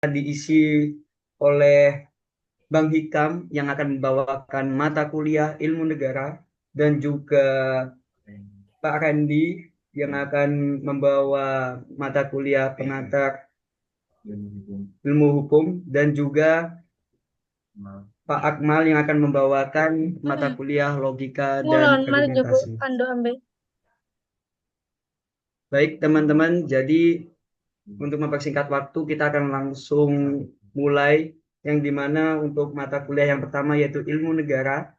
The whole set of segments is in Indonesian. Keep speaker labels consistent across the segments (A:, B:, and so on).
A: diisi oleh Bang Hikam yang akan membawakan mata kuliah ilmu negara dan juga Pak Randy yang akan membawa mata kuliah pengantar ilmu hukum dan juga Pak Akmal yang akan membawakan mata kuliah logika dan
B: Ngulon, mana jogo
A: argumentasi.
B: kando ambe.
A: Baik teman-teman, jadi untuk mempersingkat waktu kita akan langsung mulai yang dimana untuk mata kuliah yang pertama yaitu ilmu negara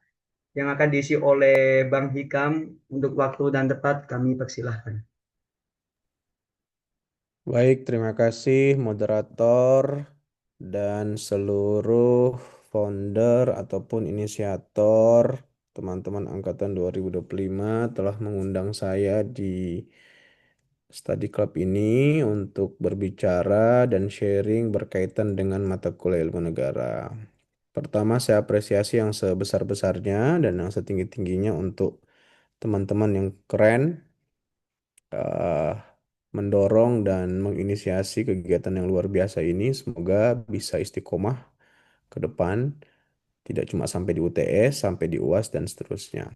A: yang akan diisi oleh Bang Hikam. Untuk waktu dan tempat kami persilahkan.
C: Baik, terima kasih moderator dan seluruh founder ataupun inisiator teman-teman angkatan 2025 telah mengundang saya di Study Club ini untuk berbicara dan sharing berkaitan dengan mata kuliah ilmu negara. Pertama, saya apresiasi yang sebesar-besarnya dan yang setinggi-tingginya untuk teman-teman yang keren eh, mendorong dan menginisiasi kegiatan yang luar biasa ini. Semoga bisa istiqomah ke depan, tidak cuma sampai di UTS, sampai di UAS dan seterusnya.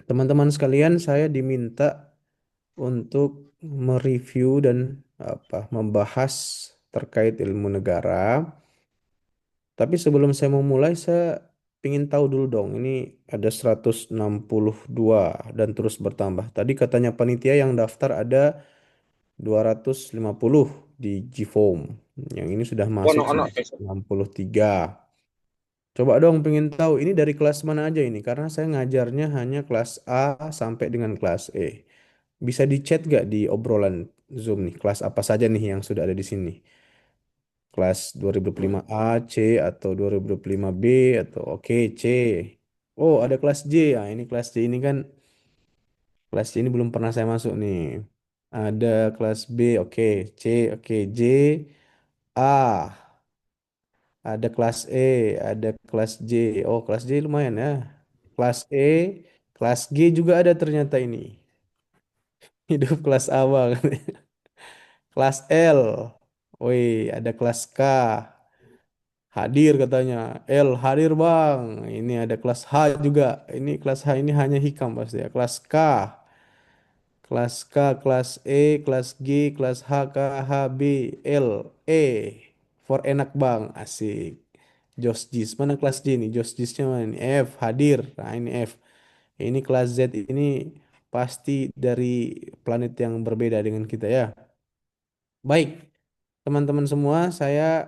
C: Teman-teman sekalian, saya diminta untuk mereview dan membahas terkait ilmu negara. Tapi sebelum saya memulai, saya ingin tahu dulu dong, ini ada 162 dan terus bertambah. Tadi katanya panitia yang daftar ada 250 di GFOAM. Yang ini sudah masuk
D: Ono
C: 163. Coba dong pengen tahu ini dari kelas mana aja ini? Karena saya ngajarnya hanya kelas A sampai dengan kelas E. Bisa di-chat gak di obrolan Zoom nih? Kelas apa saja nih yang sudah ada di sini? Kelas 2005A, C, atau 2005B, atau oke C. Oh, ada kelas J. Ya, ini kelas J ini kan kelas C ini belum pernah saya masuk nih. Ada kelas B, oke, C, oke, J, A. Ada kelas E, ada kelas J. Oh, kelas J lumayan ya. Kelas E, kelas G juga ada ternyata ini. Hidup kelas A bang. Kelas L. Woi, ada kelas K. Hadir katanya. L hadir bang. Ini ada kelas H juga. Ini kelas H ini hanya hikam pasti ya. Kelas K. Kelas K, kelas E, kelas G, kelas H, K, H, B, L, E. For enak bang. Asik. Josjis. Mana kelas J nih? Josjisnya mana nih? F. Hadir. Nah ini F. Ini kelas Z ini pasti dari planet yang berbeda dengan kita ya. Baik, teman-teman semua, saya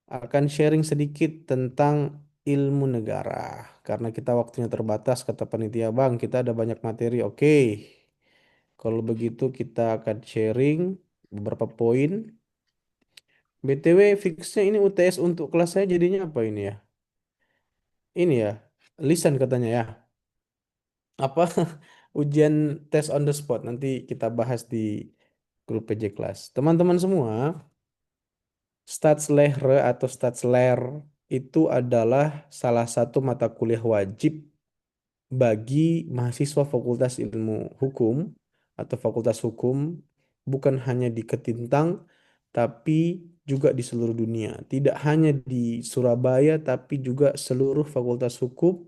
C: akan sharing sedikit tentang ilmu negara. Karena kita waktunya terbatas, kata panitia, Bang, kita ada banyak materi. Oke, kalau begitu kita akan sharing beberapa poin. BTW, fixnya ini UTS untuk kelas saya jadinya apa ini ya? Ini ya, lisan katanya ya. Apa ujian tes on the spot nanti kita bahas di grup PJ kelas. Teman-teman semua, Stadslehre atau Stadsler itu adalah salah satu mata kuliah wajib bagi mahasiswa Fakultas Ilmu Hukum atau Fakultas Hukum bukan hanya di Ketintang tapi juga di seluruh dunia. Tidak hanya di Surabaya tapi juga seluruh Fakultas Hukum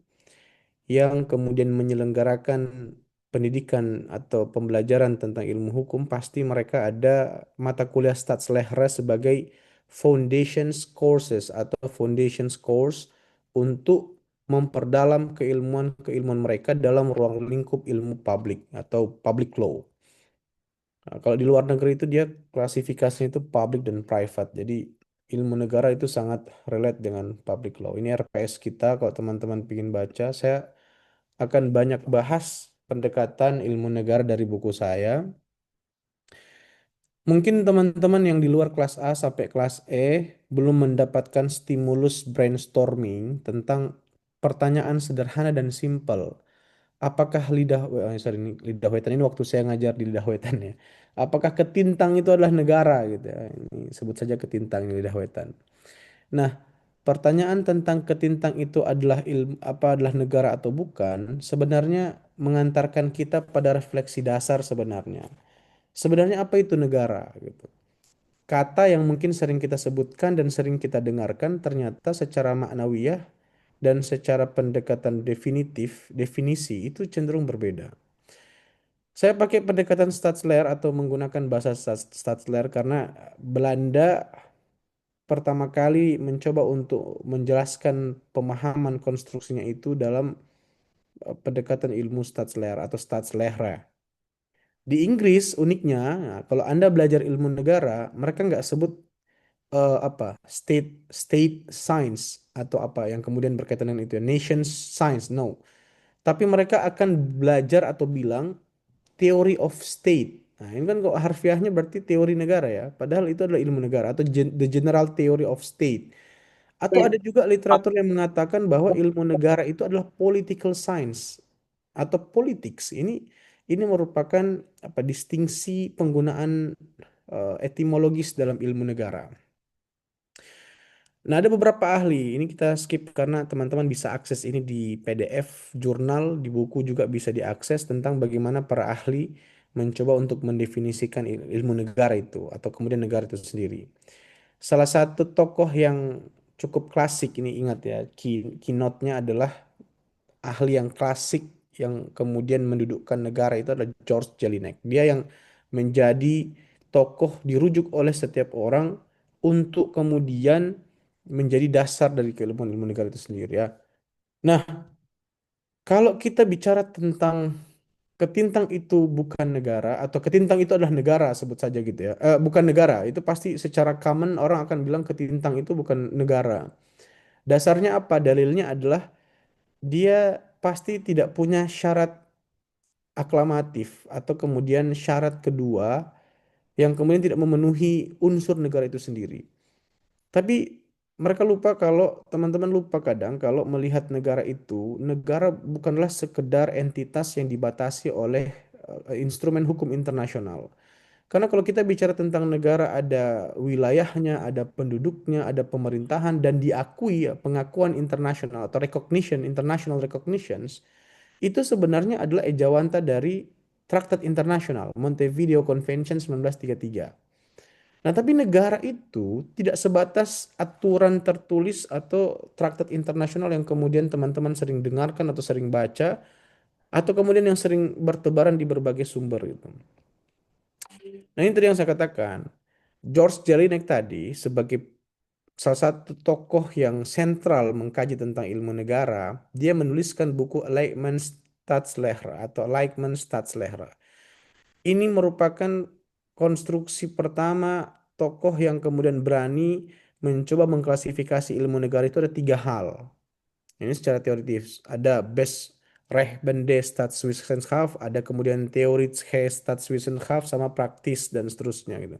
C: yang kemudian menyelenggarakan pendidikan atau pembelajaran tentang ilmu hukum pasti mereka ada mata kuliah Stadslehre sebagai foundations courses atau foundations course untuk memperdalam keilmuan mereka dalam ruang lingkup ilmu publik atau public law. Nah, kalau di luar negeri itu dia klasifikasinya itu public dan private. Jadi ilmu negara itu sangat relate dengan public law. Ini RPS kita kalau teman-teman ingin baca, saya akan banyak bahas pendekatan ilmu negara dari buku saya. Mungkin teman-teman yang di luar kelas A sampai kelas E belum mendapatkan stimulus brainstorming tentang pertanyaan sederhana dan simpel. Apakah lidah wetan ini waktu saya ngajar di lidah wetan ya. Apakah Ketintang itu adalah negara gitu ya. Ini sebut saja Ketintang ini lidah wetan. Nah, pertanyaan tentang Ketintang itu adalah adalah negara atau bukan, sebenarnya mengantarkan kita pada refleksi dasar sebenarnya. Sebenarnya apa itu negara gitu. kata yang mungkin sering kita sebutkan dan sering kita dengarkan ternyata secara maknawiyah dan secara pendekatan definisi itu cenderung berbeda. Saya pakai pendekatan Stadtler atau menggunakan bahasa Stadtler karena Belanda pertama kali mencoba untuk menjelaskan pemahaman konstruksinya itu dalam pendekatan ilmu Stadtler atau Stadslehre. Di Inggris uniknya, nah, kalau Anda belajar ilmu negara, mereka nggak sebut apa state state science atau apa yang kemudian berkaitan dengan itu ya, nation science, no. Tapi mereka akan belajar atau bilang theory of state. Nah, ini kan kok harfiahnya berarti teori negara ya. Padahal itu adalah ilmu negara atau the general theory of state. Atau ada juga literatur yang mengatakan bahwa ilmu negara itu adalah political science atau politics. Ini merupakan apa distingsi penggunaan etimologis dalam ilmu negara. Nah, ada beberapa ahli. Ini kita skip karena teman-teman bisa akses ini di PDF, jurnal, di buku juga bisa diakses tentang bagaimana para ahli mencoba untuk mendefinisikan ilmu negara itu atau kemudian negara itu sendiri. Salah satu tokoh yang cukup klasik ini ingat ya, keynote-nya adalah ahli yang klasik yang kemudian mendudukkan negara itu adalah George Jelinek. Dia yang menjadi tokoh dirujuk oleh setiap orang untuk kemudian menjadi dasar dari keilmuan ilmu negara itu sendiri ya. Nah, kalau kita bicara tentang ketintang itu bukan negara atau ketintang itu adalah negara sebut saja gitu ya. Bukan negara, itu pasti secara common orang akan bilang ketintang itu bukan negara. Dasarnya apa? Dalilnya adalah dia pasti tidak punya syarat aklamatif atau kemudian syarat kedua yang kemudian tidak memenuhi unsur negara itu sendiri. Tapi mereka lupa kalau teman-teman lupa kadang kalau melihat negara itu, negara bukanlah sekedar entitas yang dibatasi oleh instrumen hukum internasional. Karena kalau kita bicara tentang negara ada wilayahnya, ada penduduknya, ada pemerintahan dan diakui ya, pengakuan internasional atau recognition, international recognitions, itu sebenarnya adalah ejawanta dari Traktat Internasional Montevideo Convention 1933. Nah, tapi negara itu tidak sebatas aturan tertulis atau traktat internasional yang kemudian teman-teman sering dengarkan atau sering baca, atau kemudian yang sering bertebaran di berbagai sumber itu. Nah, ini tadi yang saya katakan. George Jelinek tadi sebagai salah satu tokoh yang sentral mengkaji tentang ilmu negara, dia menuliskan buku Enlightenment Staatslehre atau Enlightenment Staatslehre. Ini merupakan konstruksi pertama tokoh yang kemudian berani mencoba mengklasifikasi ilmu negara itu ada tiga hal. Ini secara teoritis. Ada Best Rechtsbende Staatswetenschap, ada kemudian Theoretische Staatswetenschap, sama praktis dan seterusnya gitu.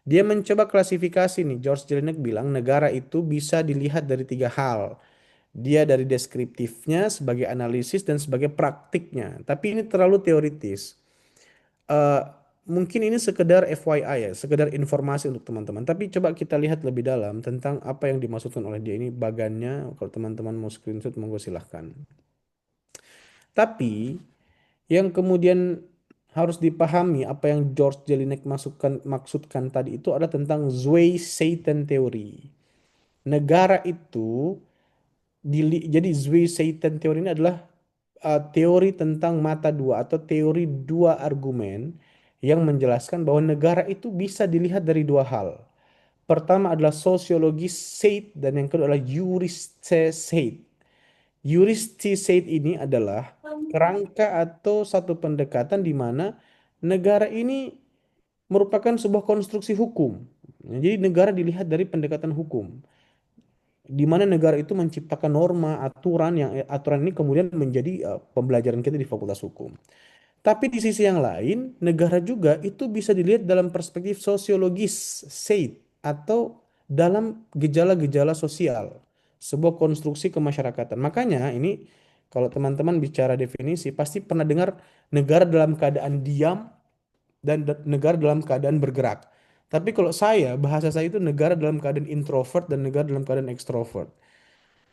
C: Dia mencoba klasifikasi nih, George Jelinek bilang negara itu bisa dilihat dari tiga hal. Dia dari deskriptifnya sebagai analisis dan sebagai praktiknya. Tapi ini terlalu teoritis. Eh, Mungkin ini sekedar FYI ya, sekedar informasi untuk teman-teman. Tapi coba kita lihat lebih dalam tentang apa yang dimaksudkan oleh dia ini bagannya. Kalau teman-teman mau screenshot, monggo silahkan. Tapi yang kemudian harus dipahami apa yang George Jelinek maksudkan tadi itu adalah tentang Zwei Satan teori. Negara itu jadi Zwei Satan teori ini adalah teori tentang mata dua atau teori dua argumen yang menjelaskan bahwa negara itu bisa dilihat dari dua hal. Pertama adalah sosiologis state dan yang kedua adalah juristisate. Juristisate ini adalah kerangka atau satu pendekatan di mana negara ini merupakan sebuah konstruksi hukum. Jadi negara dilihat dari pendekatan hukum di mana negara itu menciptakan norma, aturan yang aturan ini kemudian menjadi pembelajaran kita di Fakultas Hukum. Tapi di sisi yang lain, negara juga itu bisa dilihat dalam perspektif sosiologis, SAID, atau dalam gejala-gejala sosial, sebuah konstruksi kemasyarakatan. Makanya ini kalau teman-teman bicara definisi, pasti pernah dengar negara dalam keadaan diam dan negara dalam keadaan bergerak. Tapi kalau saya, bahasa saya itu negara dalam keadaan introvert dan negara dalam keadaan ekstrovert.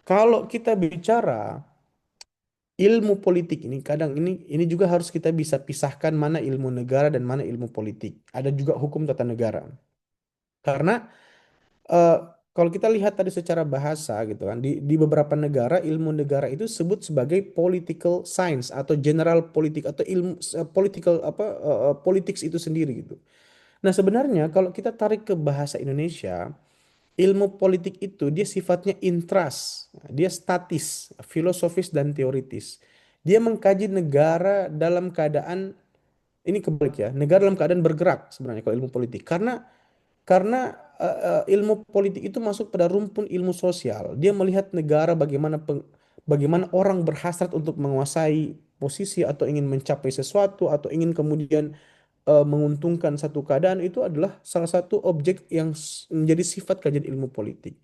C: Kalau kita bicara ilmu politik ini kadang ini juga harus kita bisa pisahkan mana ilmu negara dan mana ilmu politik. Ada juga hukum tata negara. Karena eh, kalau kita lihat tadi secara bahasa gitu kan, di beberapa negara ilmu negara itu sebut sebagai political science atau general politik atau ilmu political apa politics itu sendiri gitu. Nah, sebenarnya kalau kita tarik ke bahasa Indonesia, ilmu politik itu dia sifatnya intras, dia statis, filosofis dan teoritis. Dia mengkaji negara dalam keadaan ini kebalik ya, negara dalam keadaan bergerak sebenarnya kalau ilmu politik. Karena ilmu politik itu masuk pada rumpun ilmu sosial. Dia melihat negara bagaimana orang berhasrat untuk menguasai posisi atau ingin mencapai sesuatu atau ingin kemudian menguntungkan satu keadaan itu adalah salah satu objek yang menjadi sifat kajian ilmu politik.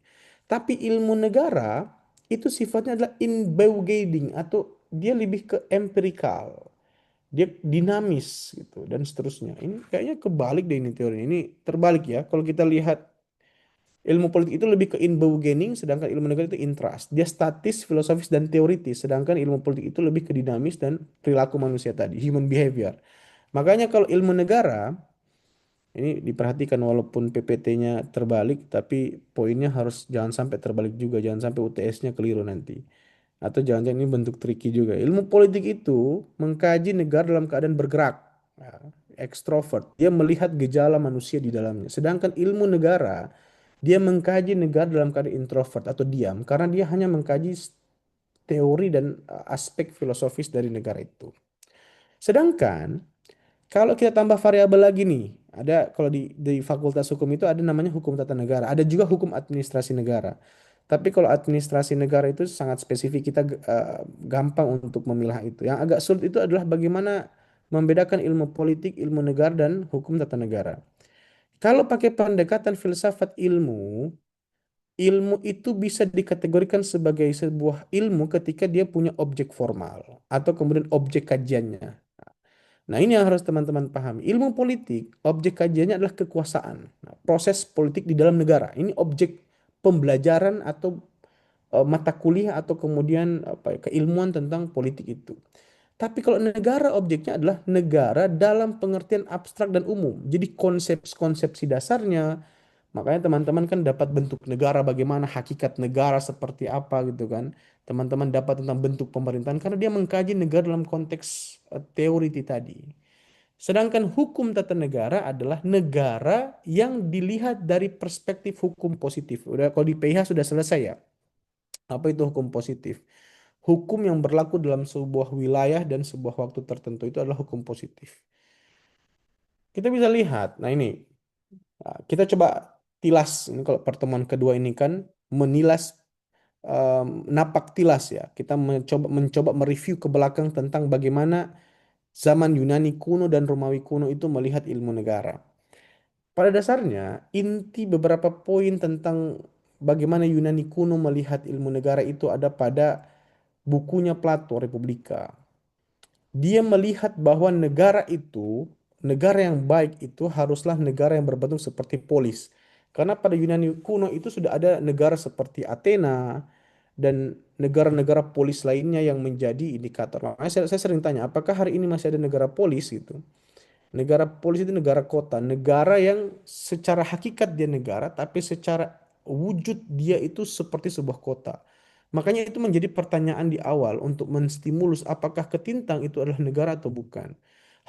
C: Tapi ilmu negara itu sifatnya adalah inbeugading atau dia lebih ke empirikal, dia dinamis gitu dan seterusnya. Ini kayaknya kebalik deh ini teori ini terbalik ya. Kalau kita lihat ilmu politik itu lebih ke inbeugening, sedangkan ilmu negara itu intras. Dia statis, filosofis dan teoritis, sedangkan ilmu politik itu lebih ke dinamis dan perilaku manusia tadi, human behavior. Makanya kalau ilmu negara ini diperhatikan walaupun PPT-nya terbalik, tapi poinnya harus jangan sampai terbalik juga, jangan sampai UTS-nya keliru nanti. Atau jangan-jangan ini bentuk tricky juga. Ilmu politik itu mengkaji negara dalam keadaan bergerak, ya, ekstrovert. Dia melihat gejala manusia di dalamnya. Sedangkan ilmu negara, dia mengkaji negara dalam keadaan introvert atau diam, karena dia hanya mengkaji teori dan aspek filosofis dari negara itu. Sedangkan kalau kita tambah variabel lagi nih, ada kalau di Fakultas Hukum itu ada namanya hukum tata negara, ada juga hukum administrasi negara. Tapi kalau administrasi negara itu sangat spesifik, kita gampang untuk memilah itu. Yang agak sulit itu adalah bagaimana membedakan ilmu politik, ilmu negara, dan hukum tata negara. Kalau pakai pendekatan filsafat ilmu, ilmu itu bisa dikategorikan sebagai sebuah ilmu ketika dia punya objek formal atau kemudian objek kajiannya. Nah, ini yang harus teman-teman pahami. Ilmu politik, objek kajiannya adalah kekuasaan. Nah, proses politik di dalam negara. Ini objek pembelajaran atau mata kuliah atau kemudian apa ya, keilmuan tentang politik itu. Tapi kalau negara objeknya adalah negara dalam pengertian abstrak dan umum. Jadi konsepsi dasarnya, makanya teman-teman kan dapat bentuk negara bagaimana, hakikat negara seperti apa gitu kan. Teman-teman dapat tentang bentuk pemerintahan karena dia mengkaji negara dalam konteks teori tadi. Sedangkan hukum tata negara adalah negara yang dilihat dari perspektif hukum positif. Udah kalau di PIH sudah selesai ya. Apa itu hukum positif? Hukum yang berlaku dalam sebuah wilayah dan sebuah waktu tertentu itu adalah hukum positif. Kita bisa lihat. Nah, ini kita coba tilas. Ini kalau pertemuan kedua ini kan menilas napak tilas ya. Kita mencoba mereview ke belakang tentang bagaimana zaman Yunani kuno dan Romawi kuno itu melihat ilmu negara. Pada dasarnya, inti beberapa poin tentang bagaimana Yunani kuno melihat ilmu negara itu ada pada bukunya Plato, Republika. Dia melihat bahwa negara yang baik itu haruslah negara yang berbentuk seperti polis. Karena pada Yunani kuno itu sudah ada negara seperti Athena dan negara-negara polis lainnya yang menjadi indikator. Makanya saya sering tanya, apakah hari ini masih ada negara polis gitu? Negara polis itu negara kota, negara yang secara hakikat dia negara, tapi secara wujud dia itu seperti sebuah kota. Makanya itu menjadi pertanyaan di awal untuk menstimulus apakah Ketintang itu adalah negara atau bukan.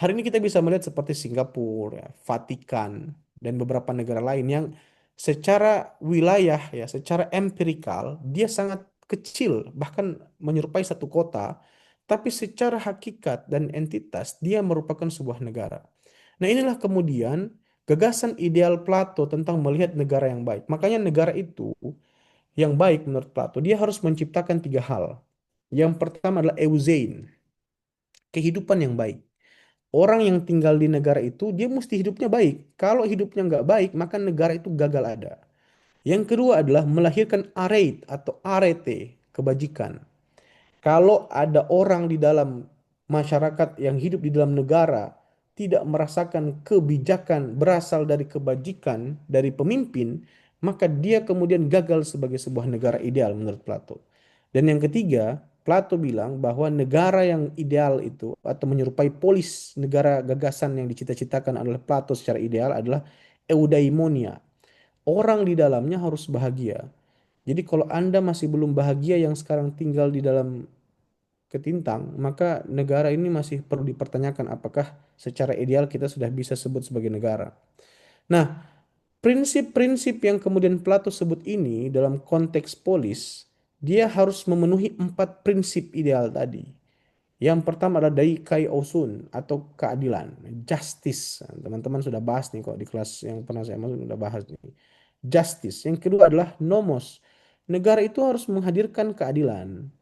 C: Hari ini kita bisa melihat seperti Singapura, ya, Vatikan, dan beberapa negara lain yang secara wilayah ya, secara empirikal dia sangat kecil, bahkan menyerupai satu kota, tapi secara hakikat dan entitas dia merupakan sebuah negara. Nah, inilah kemudian gagasan ideal Plato tentang melihat negara yang baik. Makanya negara itu yang baik menurut Plato, dia harus menciptakan tiga hal. Yang pertama adalah eusein, kehidupan yang baik. Orang yang tinggal di negara itu, dia mesti hidupnya baik. Kalau hidupnya nggak baik, maka negara itu gagal ada. Yang kedua adalah melahirkan arete atau arete, kebajikan. Kalau ada orang di dalam masyarakat yang hidup di dalam negara tidak merasakan kebijakan berasal dari kebajikan dari pemimpin, maka dia kemudian gagal sebagai sebuah negara ideal menurut Plato. Dan yang ketiga, Plato bilang bahwa negara yang ideal itu atau menyerupai polis negara gagasan yang dicita-citakan oleh Plato secara ideal adalah eudaimonia. Orang di dalamnya harus bahagia. Jadi kalau Anda masih belum bahagia yang sekarang tinggal di dalam ketintang, maka negara ini masih perlu dipertanyakan apakah secara ideal kita sudah bisa sebut sebagai negara. Nah, prinsip-prinsip yang kemudian Plato sebut ini dalam konteks polis, dia harus memenuhi 4 prinsip ideal tadi. Yang pertama adalah daikai osun atau keadilan, justice. Teman-teman sudah bahas nih kok di kelas yang pernah saya masuk sudah bahas nih. Justice. Yang kedua adalah nomos. Negara itu harus menghadirkan keadilan.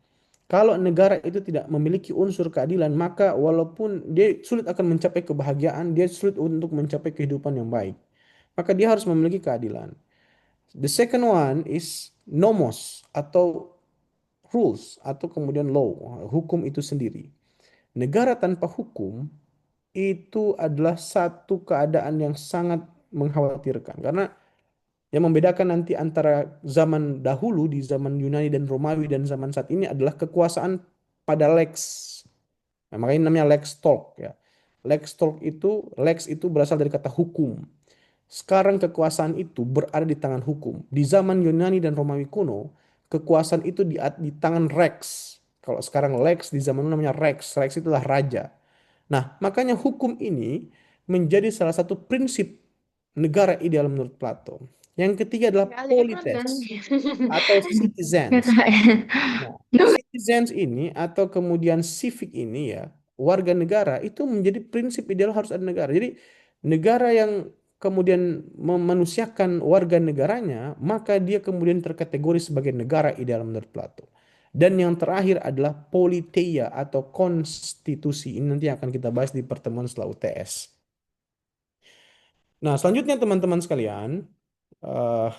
C: Kalau negara itu tidak memiliki unsur keadilan, maka walaupun dia sulit akan mencapai kebahagiaan, dia sulit untuk mencapai kehidupan yang baik. Maka dia harus memiliki keadilan. The second one is nomos atau rules atau kemudian law, hukum itu sendiri. Negara tanpa hukum itu adalah satu keadaan yang sangat mengkhawatirkan karena yang membedakan nanti antara zaman dahulu di zaman Yunani dan Romawi dan zaman saat ini adalah kekuasaan pada lex. Nah, makanya namanya lex talk ya. Lex itu berasal dari kata hukum. Sekarang kekuasaan itu berada di tangan hukum. Di zaman Yunani dan Romawi kuno, kekuasaan itu di tangan rex. Kalau sekarang lex di zaman dulu namanya rex. Rex itulah raja. Nah, makanya hukum ini menjadi salah satu prinsip negara ideal menurut Plato. Yang ketiga adalah
B: Alien kan.
C: polites atau citizens.
B: Kata
C: Nah, citizens ini atau kemudian civic ini ya, warga negara itu menjadi prinsip ideal harus ada negara. Jadi negara yang kemudian memanusiakan warga negaranya, maka dia kemudian terkategori sebagai negara ideal menurut Plato. Dan yang terakhir adalah politeia atau konstitusi. Ini nanti akan kita bahas di pertemuan setelah UTS. Nah, selanjutnya teman-teman sekalian, eh,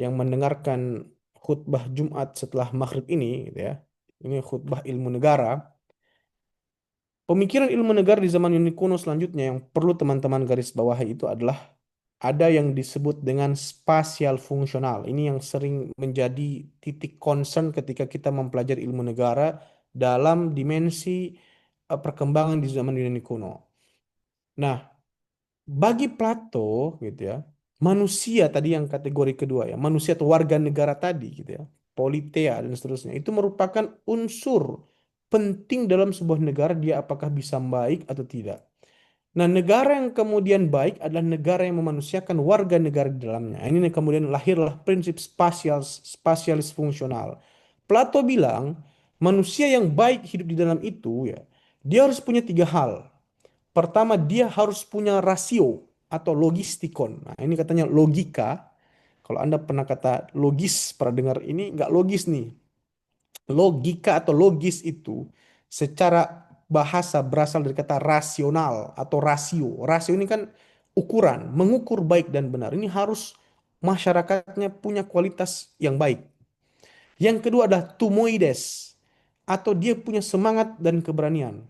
C: yang mendengarkan khutbah Jumat setelah maghrib ini, gitu ya. Ini khutbah ilmu negara. Pemikiran ilmu negara di zaman Yunani kuno selanjutnya yang perlu teman-teman garis bawahi itu adalah ada yang disebut dengan spasial fungsional. Ini yang sering menjadi titik concern ketika kita mempelajari ilmu negara dalam dimensi perkembangan di zaman Yunani kuno. Nah, bagi Plato gitu ya, manusia tadi yang kategori kedua ya, manusia atau warga negara tadi gitu ya, politea dan seterusnya, itu merupakan unsur penting dalam sebuah negara dia apakah bisa baik atau tidak. Nah, negara yang kemudian baik adalah negara yang memanusiakan warga negara di dalamnya. Ini kemudian lahirlah prinsip spasialis fungsional. Plato bilang manusia yang baik hidup di dalam itu ya, dia harus punya 3 hal. Pertama, dia harus punya rasio atau logistikon. Nah, ini katanya logika. Kalau Anda pernah kata logis, pernah dengar ini nggak logis nih. Logika atau logis itu secara bahasa berasal dari kata rasional atau rasio. Rasio ini kan ukuran, mengukur baik dan benar. Ini harus masyarakatnya punya kualitas yang baik. Yang kedua adalah tumoides atau dia punya semangat dan keberanian.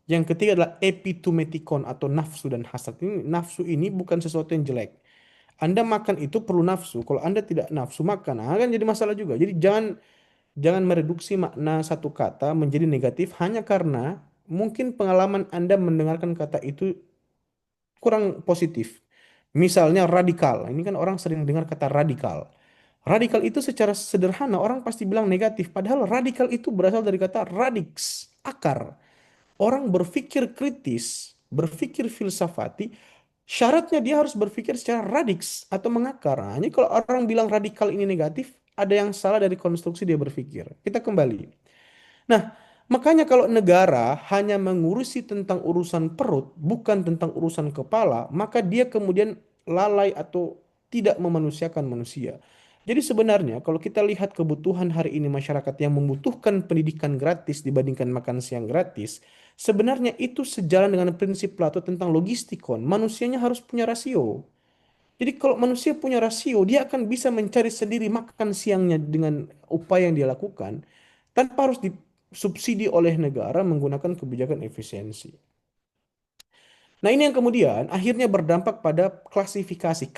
C: Yang ketiga adalah epitumetikon atau nafsu dan hasad. Ini nafsu ini bukan sesuatu yang jelek. Anda makan itu perlu nafsu. Kalau Anda tidak nafsu makan, nah, kan jadi masalah juga. Jadi jangan jangan mereduksi makna satu kata menjadi negatif hanya karena mungkin pengalaman Anda mendengarkan kata itu kurang positif. Misalnya radikal. Ini kan orang sering dengar kata radikal. Radikal itu secara sederhana orang pasti bilang negatif. Padahal radikal itu berasal dari kata radix, akar. Orang berpikir kritis, berpikir filsafati, syaratnya dia harus berpikir secara radix atau mengakar. Nah, ini kalau orang bilang radikal ini negatif, ada yang salah dari konstruksi dia berpikir. Kita kembali. Nah, makanya kalau negara hanya mengurusi tentang urusan perut, bukan tentang urusan kepala, maka dia kemudian lalai atau tidak memanusiakan manusia. Jadi sebenarnya kalau kita lihat kebutuhan hari ini masyarakat yang membutuhkan pendidikan gratis dibandingkan makan siang gratis, sebenarnya itu sejalan dengan prinsip Plato tentang logistikon. Manusianya harus punya rasio. Jadi kalau manusia punya rasio, dia akan bisa mencari sendiri makan siangnya dengan upaya yang dia lakukan tanpa harus disubsidi oleh negara menggunakan kebijakan efisiensi. Nah, ini yang kemudian akhirnya berdampak pada klasifikasi.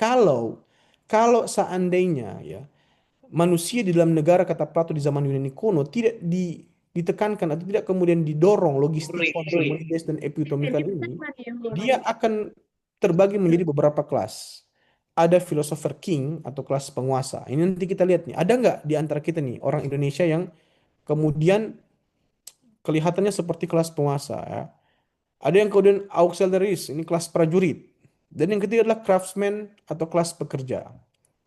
C: Kalau seandainya ya manusia di dalam negara kata Plato di zaman Yunani kuno tidak ditekankan atau tidak kemudian didorong logistikon, komunitas dan epitomikan ini, dia akan terbagi menjadi beberapa kelas. ada philosopher king atau kelas penguasa. Ini nanti kita lihat nih, ada nggak di antara kita nih orang Indonesia yang kemudian kelihatannya seperti kelas penguasa ya. Ada yang kemudian auxiliaries, ini kelas prajurit. Dan yang ketiga adalah craftsman atau kelas pekerja.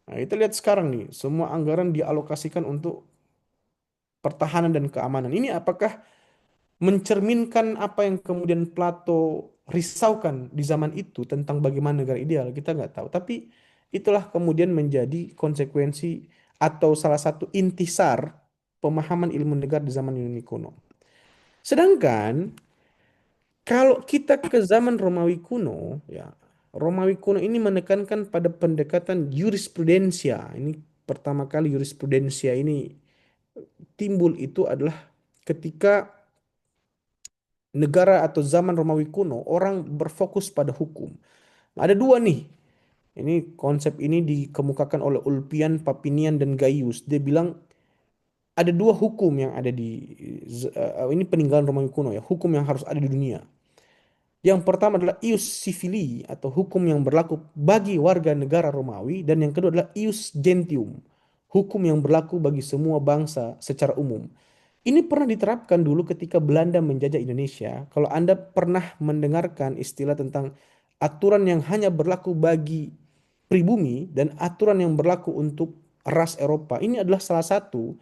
C: Nah, kita lihat sekarang nih, semua anggaran dialokasikan untuk pertahanan dan keamanan. Ini apakah mencerminkan apa yang kemudian Plato risaukan di zaman itu tentang bagaimana negara ideal? Kita nggak tahu. Tapi itulah kemudian menjadi konsekuensi atau salah satu intisar pemahaman ilmu negara di zaman Yunani kuno. Sedangkan kalau kita ke zaman Romawi kuno, ya, Romawi kuno ini menekankan pada pendekatan jurisprudensia. Ini pertama kali jurisprudensia ini timbul itu adalah ketika negara atau zaman Romawi kuno orang berfokus pada hukum. Ada dua nih. Ini konsep ini dikemukakan oleh Ulpian, Papinian, dan Gaius. Dia bilang ada dua hukum yang ada di ini peninggalan Romawi kuno ya, hukum yang harus ada di dunia. Yang pertama adalah ius civili atau hukum yang berlaku bagi warga negara Romawi dan yang kedua adalah ius gentium, hukum yang berlaku bagi semua bangsa secara umum. Ini pernah diterapkan dulu ketika Belanda menjajah Indonesia. Kalau Anda pernah mendengarkan istilah tentang aturan yang hanya berlaku bagi pribumi dan aturan yang berlaku untuk ras Eropa, ini adalah salah satu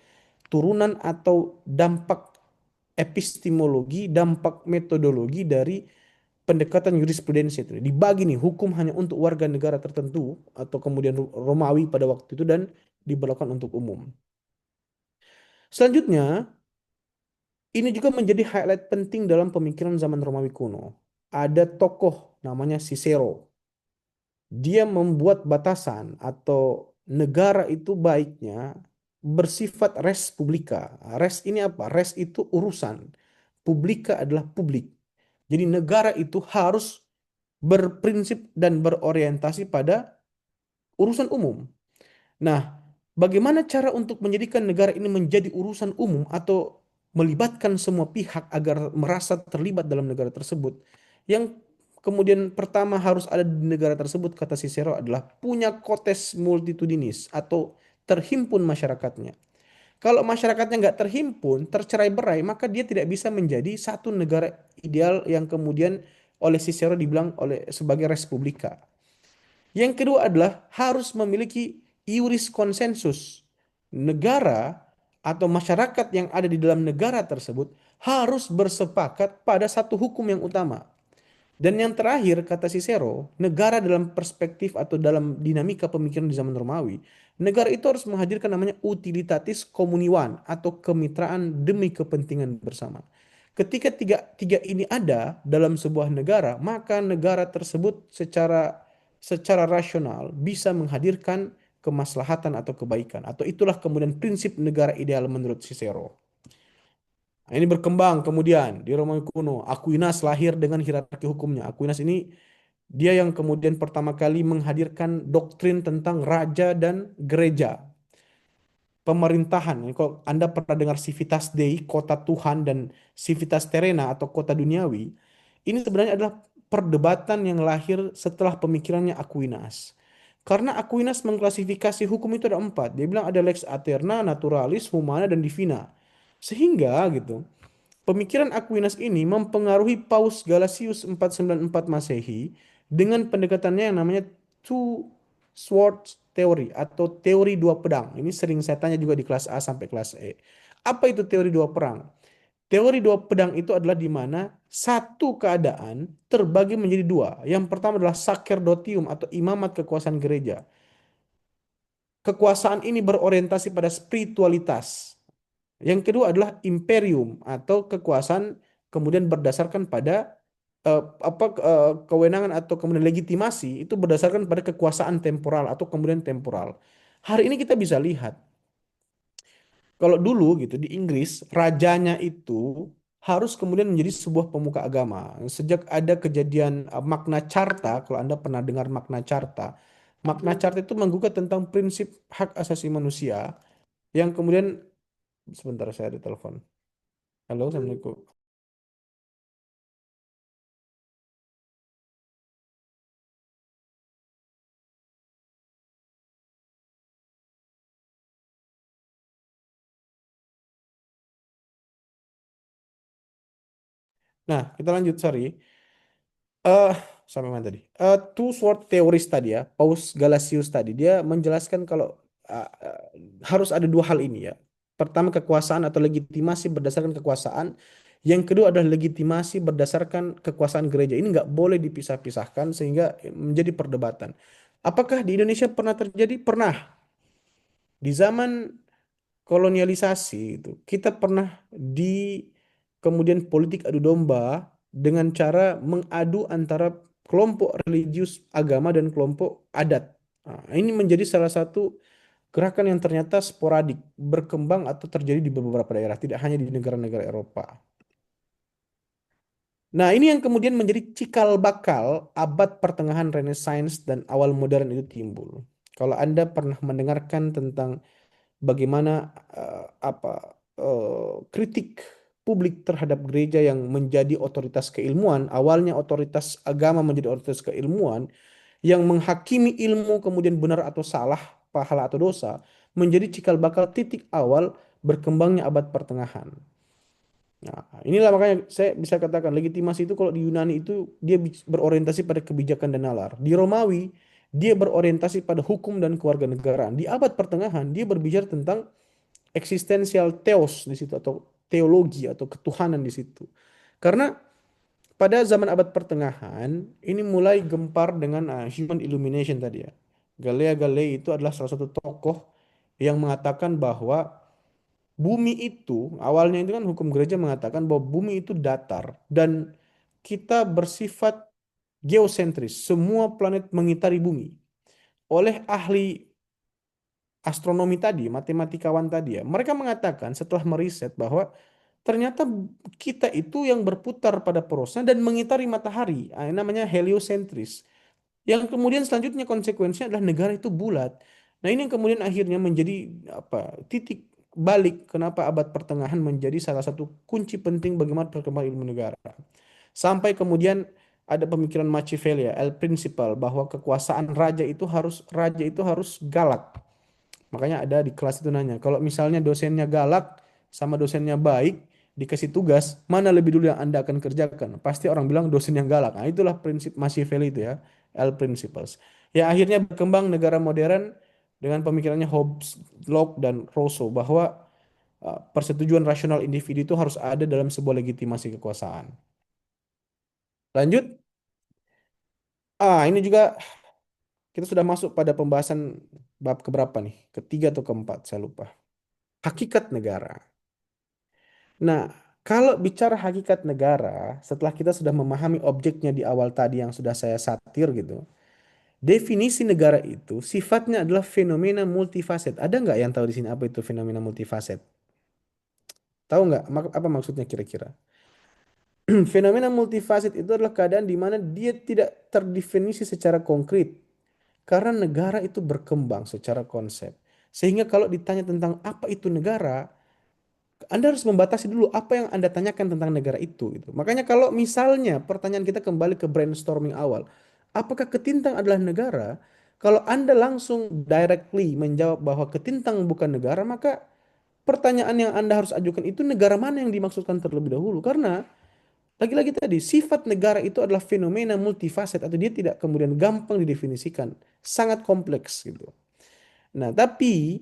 C: turunan atau dampak epistemologi, dampak metodologi dari pendekatan jurisprudensi itu. Dibagi nih hukum hanya untuk warga negara tertentu atau kemudian Romawi pada waktu itu dan diberlakukan untuk umum. Selanjutnya, ini juga menjadi highlight penting dalam pemikiran zaman Romawi kuno. Ada tokoh namanya Cicero. Dia membuat batasan atau negara itu baiknya bersifat res publica. Res ini apa? Res itu urusan. Publica adalah publik. Jadi negara itu harus berprinsip dan berorientasi pada urusan umum. Nah, bagaimana cara untuk menjadikan negara ini menjadi urusan umum atau melibatkan semua pihak agar merasa terlibat dalam negara tersebut? Yang kemudian pertama harus ada di negara tersebut, kata Cicero, adalah punya cotes multitudinis atau terhimpun masyarakatnya. Kalau masyarakatnya nggak terhimpun, tercerai-berai, maka dia tidak bisa menjadi satu negara ideal yang kemudian oleh Cicero dibilang oleh sebagai respublika. Yang kedua adalah harus memiliki iuris konsensus. Negara atau masyarakat yang ada di dalam negara tersebut harus bersepakat pada satu hukum yang utama. Dan yang terakhir, kata Cicero, negara dalam perspektif atau dalam dinamika pemikiran di zaman Romawi, negara itu harus menghadirkan namanya utilitatis communivan atau kemitraan demi kepentingan bersama. Ketika tiga ini ada dalam sebuah negara, maka negara tersebut secara rasional bisa menghadirkan kemaslahatan atau kebaikan. Atau itulah kemudian prinsip negara ideal menurut Cicero. Nah, ini berkembang kemudian di Romawi kuno. Aquinas lahir dengan hierarki hukumnya. Aquinas ini dia yang kemudian pertama kali menghadirkan doktrin tentang raja dan gereja. Pemerintahan. Kalau Anda pernah dengar Civitas Dei, kota Tuhan, dan Civitas Terrena atau kota duniawi, ini sebenarnya adalah perdebatan yang lahir setelah pemikirannya Aquinas. Karena Aquinas mengklasifikasi hukum itu ada empat. Dia bilang ada lex aeterna, naturalis, humana, dan divina. Sehingga gitu, pemikiran Aquinas ini mempengaruhi Paus Galasius 494 Masehi dengan pendekatannya yang namanya two swords theory atau teori dua pedang. Ini sering saya tanya juga di kelas A sampai kelas E. Apa itu teori dua pedang? Teori dua pedang itu adalah di mana satu keadaan terbagi menjadi dua. Yang pertama adalah sacerdotium atau imamat kekuasaan gereja. Kekuasaan ini berorientasi pada spiritualitas. Yang kedua adalah imperium atau kekuasaan kemudian berdasarkan pada kewenangan atau kemudian legitimasi itu berdasarkan pada kekuasaan temporal atau kemudian temporal. Hari ini kita bisa lihat kalau dulu gitu di Inggris rajanya itu harus kemudian menjadi sebuah pemuka agama. Sejak ada kejadian Magna Carta, kalau Anda pernah dengar Magna Carta, Magna Carta itu menggugat tentang prinsip hak asasi manusia yang kemudian sebentar saya ada telepon. Halo, Assalamualaikum. Nah, kita lanjut, sorry. eh Sampai mana tadi? Two Sword Theories tadi ya, Paus Galasius tadi dia menjelaskan kalau harus ada dua hal ini ya. Pertama kekuasaan atau legitimasi berdasarkan kekuasaan. Yang kedua adalah legitimasi berdasarkan kekuasaan gereja. Ini nggak boleh dipisah-pisahkan sehingga menjadi perdebatan. Apakah di Indonesia pernah terjadi? Pernah. Di zaman kolonialisasi itu kita pernah di kemudian politik adu domba dengan cara mengadu antara kelompok religius agama dan kelompok adat. Nah, ini menjadi salah satu gerakan yang ternyata sporadik berkembang atau terjadi di beberapa daerah, tidak hanya di negara-negara Eropa. Nah, ini yang kemudian menjadi cikal bakal abad pertengahan Renaissance dan awal modern itu timbul. Kalau Anda pernah mendengarkan tentang bagaimana apa kritik publik terhadap gereja yang menjadi otoritas keilmuan, awalnya otoritas agama menjadi otoritas keilmuan, yang menghakimi ilmu kemudian benar atau salah, pahala atau dosa, menjadi cikal bakal titik awal berkembangnya abad pertengahan. Nah, inilah makanya saya bisa katakan legitimasi itu kalau di Yunani itu dia berorientasi pada kebijakan dan nalar. Di Romawi dia berorientasi pada hukum dan kewarganegaraan. Di abad pertengahan dia berbicara tentang eksistensial theos di situ atau teologi atau ketuhanan di situ. Karena pada zaman abad pertengahan ini mulai gempar dengan human illumination tadi ya. Galileo Galilei itu adalah salah satu tokoh yang mengatakan bahwa bumi itu awalnya itu kan hukum gereja mengatakan bahwa bumi itu datar dan kita bersifat geosentris. Semua planet mengitari bumi. Oleh ahli astronomi tadi, matematikawan tadi ya, mereka mengatakan setelah meriset bahwa ternyata kita itu yang berputar pada porosnya dan mengitari matahari. Namanya heliosentris. Yang kemudian selanjutnya konsekuensinya adalah negara itu bulat. Nah, ini yang kemudian akhirnya menjadi apa? Titik balik kenapa abad pertengahan menjadi salah satu kunci penting bagaimana perkembangan ilmu negara. Sampai kemudian ada pemikiran Machiavelli ya, El Principal bahwa kekuasaan raja itu harus galak. Makanya ada di kelas itu nanya, kalau misalnya dosennya galak sama dosennya baik, dikasih tugas, mana lebih dulu yang Anda akan kerjakan? Pasti orang bilang dosen yang galak. Nah, itulah prinsip Machiavelli itu ya, El Principles. Ya akhirnya berkembang negara modern dengan pemikirannya Hobbes, Locke, dan Rousseau bahwa persetujuan rasional individu itu harus ada dalam sebuah legitimasi kekuasaan. Lanjut, ini juga kita sudah masuk pada pembahasan bab keberapa nih? Ketiga atau keempat, saya lupa. Hakikat negara. Nah, kalau bicara hakikat negara, setelah kita sudah memahami objeknya di awal tadi yang sudah saya satir gitu, definisi negara itu sifatnya adalah fenomena multifaset. Ada nggak yang tahu di sini apa itu fenomena multifaset? Tahu nggak apa maksudnya kira-kira? Fenomena multifaset itu adalah keadaan di mana dia tidak terdefinisi secara konkret karena negara itu berkembang secara konsep. Sehingga kalau ditanya tentang apa itu negara, Anda harus membatasi dulu apa yang Anda tanyakan tentang negara itu gitu. Makanya kalau misalnya pertanyaan kita kembali ke brainstorming awal, apakah Ketintang adalah negara? Kalau Anda langsung directly menjawab bahwa Ketintang bukan negara, maka pertanyaan yang Anda harus ajukan itu negara mana yang dimaksudkan terlebih dahulu. Karena lagi-lagi tadi sifat negara itu adalah fenomena multifaset atau dia tidak kemudian gampang didefinisikan, sangat kompleks gitu. Nah, tapi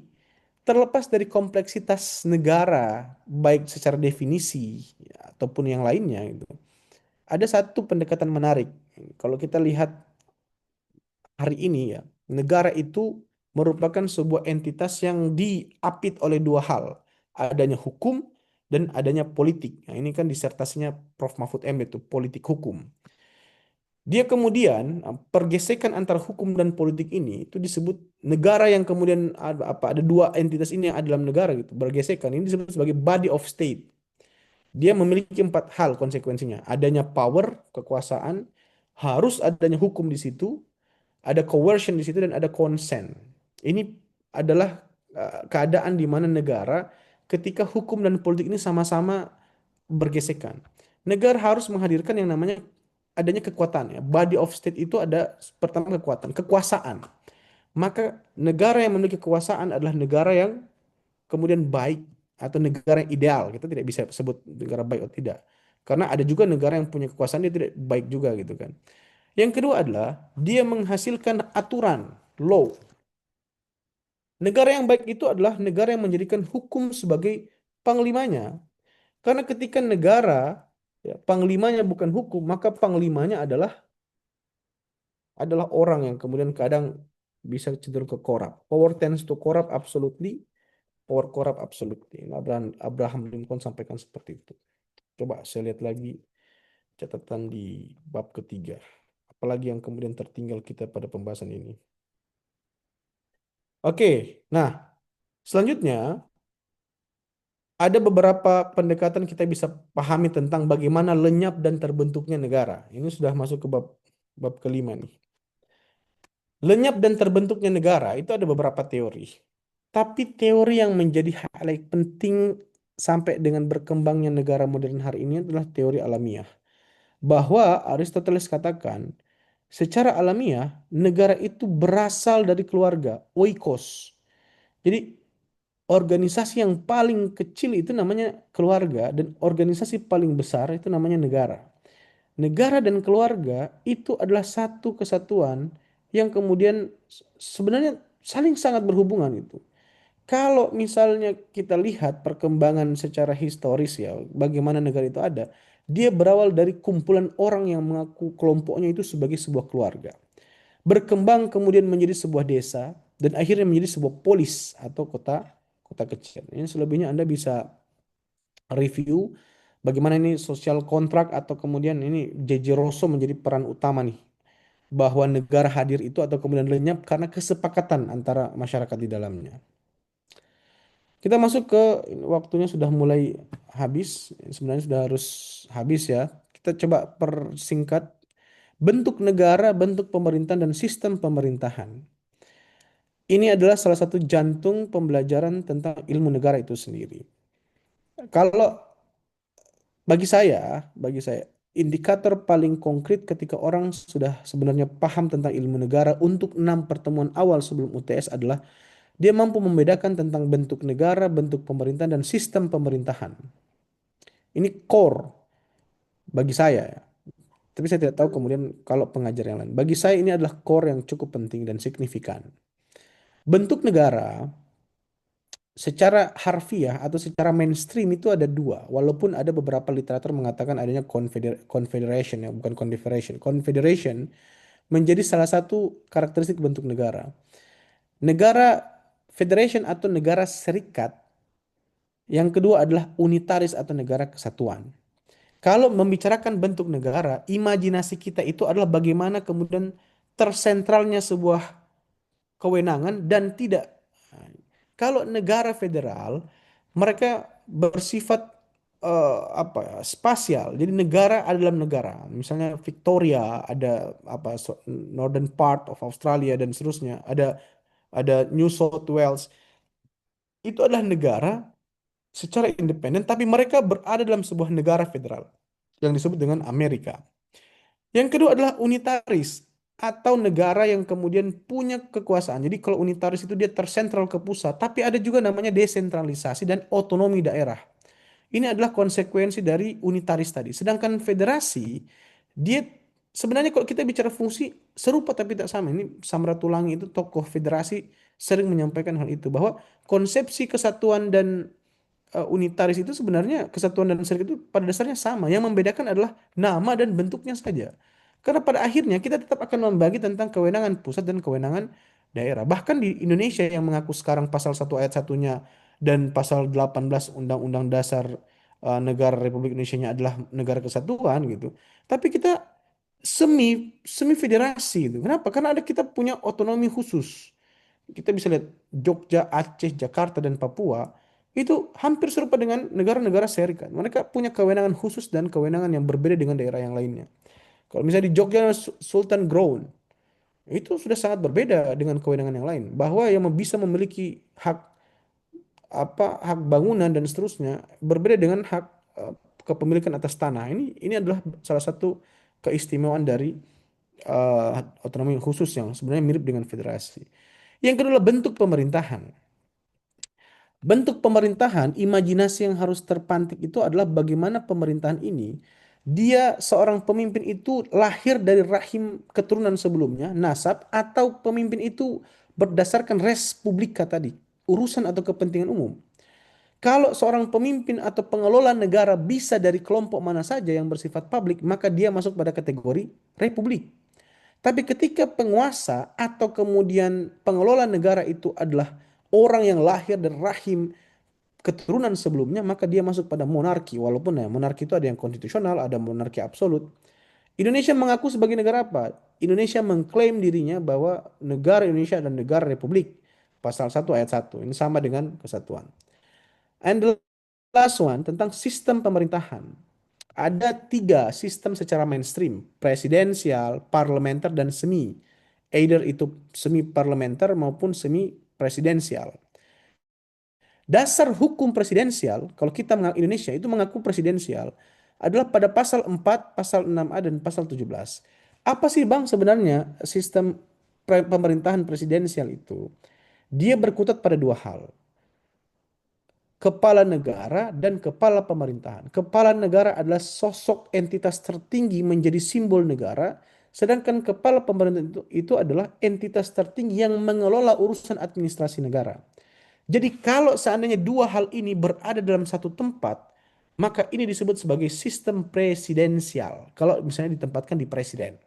C: terlepas dari kompleksitas negara, baik secara definisi ya, ataupun yang lainnya, gitu, ada satu pendekatan menarik. Kalau kita lihat hari ini ya, negara itu merupakan sebuah entitas yang diapit oleh dua hal, adanya hukum dan adanya politik. Nah, ini kan disertasinya Prof. Mahfud MD itu politik hukum. Dia kemudian pergesekan antara hukum dan politik ini itu disebut negara yang kemudian ada dua entitas ini yang ada dalam negara gitu bergesekan ini disebut sebagai body of state. Dia memiliki empat hal konsekuensinya. Adanya power, kekuasaan, harus adanya hukum di situ, ada coercion di situ dan ada consent. Ini adalah keadaan di mana negara ketika hukum dan politik ini sama-sama bergesekan. Negara harus menghadirkan yang namanya adanya kekuatan ya. Body of state itu ada pertama kekuatan, kekuasaan. Maka negara yang memiliki kekuasaan adalah negara yang kemudian baik atau negara yang ideal. Kita tidak bisa sebut negara baik atau tidak. Karena ada juga negara yang punya kekuasaan dia tidak baik juga gitu kan. Yang kedua adalah dia menghasilkan aturan, law. Negara yang baik itu adalah negara yang menjadikan hukum sebagai panglimanya. Karena ketika negara ya, panglimanya bukan hukum, maka panglimanya adalah orang yang kemudian kadang bisa cenderung ke korup. Power tends to corrupt absolutely, power corrupt absolutely. Abraham Lincoln sampaikan seperti itu. Coba saya lihat lagi catatan di bab ketiga. Apalagi yang kemudian tertinggal kita pada pembahasan ini. Oke, nah selanjutnya ada beberapa pendekatan kita bisa pahami tentang bagaimana lenyap dan terbentuknya negara. Ini sudah masuk ke bab bab kelima nih. Lenyap dan terbentuknya negara itu ada beberapa teori. Tapi teori yang menjadi highlight penting sampai dengan berkembangnya negara modern hari ini adalah teori alamiah. Bahwa Aristoteles katakan, secara alamiah negara itu berasal dari keluarga, oikos. Jadi organisasi yang paling kecil itu namanya keluarga dan organisasi paling besar itu namanya negara. Negara dan keluarga itu adalah satu kesatuan yang kemudian sebenarnya saling sangat berhubungan itu. Kalau misalnya kita lihat perkembangan secara historis ya, bagaimana negara itu ada, dia berawal dari kumpulan orang yang mengaku kelompoknya itu sebagai sebuah keluarga. Berkembang kemudian menjadi sebuah desa dan akhirnya menjadi sebuah polis atau kota kota kecil. Ini selebihnya Anda bisa review bagaimana ini sosial kontrak atau kemudian ini J.J. Rosso menjadi peran utama nih bahwa negara hadir itu atau kemudian lenyap karena kesepakatan antara masyarakat di dalamnya. Kita masuk ke waktunya sudah mulai habis, sebenarnya sudah harus habis ya. Kita coba persingkat bentuk negara, bentuk pemerintahan dan sistem pemerintahan. Ini adalah salah satu jantung pembelajaran tentang ilmu negara itu sendiri. Kalau bagi saya indikator paling konkret ketika orang sudah sebenarnya paham tentang ilmu negara untuk 6 pertemuan awal sebelum UTS adalah dia mampu membedakan tentang bentuk negara, bentuk pemerintahan, dan sistem pemerintahan. Ini core bagi saya ya. Tapi saya tidak tahu kemudian kalau pengajar yang lain. Bagi saya ini adalah core yang cukup penting dan signifikan. Bentuk negara secara harfiah atau secara mainstream itu ada dua. Walaupun ada beberapa literatur mengatakan adanya confederation ya, bukan confederation. Confederation menjadi salah satu karakteristik bentuk negara. Negara federation atau negara serikat. Yang kedua adalah unitaris atau negara kesatuan. Kalau membicarakan bentuk negara, imajinasi kita itu adalah bagaimana kemudian tersentralnya sebuah kewenangan dan tidak. Kalau negara federal, mereka bersifat apa ya, spasial. Jadi negara ada dalam negara. Misalnya Victoria ada apa northern part of Australia dan seterusnya. Ada New South Wales. Itu adalah negara secara independen, tapi mereka berada dalam sebuah negara federal yang disebut dengan Amerika. Yang kedua adalah unitaris atau negara yang kemudian punya kekuasaan. Jadi kalau unitaris itu dia tersentral ke pusat, tapi ada juga namanya desentralisasi dan otonomi daerah. Ini adalah konsekuensi dari unitaris tadi. Sedangkan federasi, dia sebenarnya kalau kita bicara fungsi serupa tapi tak sama. Ini Samratulangi itu tokoh federasi sering menyampaikan hal itu bahwa konsepsi kesatuan dan unitaris itu sebenarnya kesatuan dan serikat itu pada dasarnya sama. Yang membedakan adalah nama dan bentuknya saja. Karena pada akhirnya kita tetap akan membagi tentang kewenangan pusat dan kewenangan daerah. Bahkan di Indonesia yang mengaku sekarang pasal 1 ayat 1-nya dan pasal 18 Undang-Undang Dasar Negara Republik Indonesia adalah negara kesatuan gitu. Tapi kita semi semi federasi gitu. Kenapa? Karena ada kita punya otonomi khusus. Kita bisa lihat Jogja, Aceh, Jakarta, dan Papua itu hampir serupa dengan negara-negara serikat. Mereka punya kewenangan khusus dan kewenangan yang berbeda dengan daerah yang lainnya. Kalau misalnya di Jogja Sultan Grown itu sudah sangat berbeda dengan kewenangan yang lain. Bahwa yang bisa memiliki hak hak bangunan dan seterusnya berbeda dengan hak eh, kepemilikan atas tanah. Ini adalah salah satu keistimewaan dari otonomi khusus yang sebenarnya mirip dengan federasi. Yang kedua adalah bentuk pemerintahan. Bentuk pemerintahan, imajinasi yang harus terpantik itu adalah bagaimana pemerintahan ini, dia seorang pemimpin itu lahir dari rahim keturunan sebelumnya, nasab, atau pemimpin itu berdasarkan res publika tadi, urusan atau kepentingan umum. Kalau seorang pemimpin atau pengelola negara bisa dari kelompok mana saja yang bersifat publik, maka dia masuk pada kategori republik. Tapi ketika penguasa atau kemudian pengelola negara itu adalah orang yang lahir dari rahim keturunan sebelumnya, maka dia masuk pada monarki. Walaupun ya, monarki itu ada yang konstitusional, ada monarki absolut. Indonesia mengaku sebagai negara apa? Indonesia mengklaim dirinya bahwa negara Indonesia adalah negara republik. Pasal 1 ayat 1. Ini sama dengan kesatuan. And the last one tentang sistem pemerintahan. Ada tiga sistem secara mainstream, presidensial, parlementer, dan semi. Either itu semi parlementer maupun semi presidensial. Dasar hukum presidensial, kalau kita Indonesia itu mengaku presidensial, adalah pada pasal 4, pasal 6A, dan pasal 17. Apa sih Bang sebenarnya sistem pemerintahan presidensial itu? Dia berkutat pada dua hal, kepala negara dan kepala pemerintahan. Kepala negara adalah sosok entitas tertinggi menjadi simbol negara, sedangkan kepala pemerintahan itu adalah entitas tertinggi yang mengelola urusan administrasi negara. Jadi kalau seandainya dua hal ini berada dalam satu tempat, maka ini disebut sebagai sistem presidensial. Kalau misalnya ditempatkan di presiden.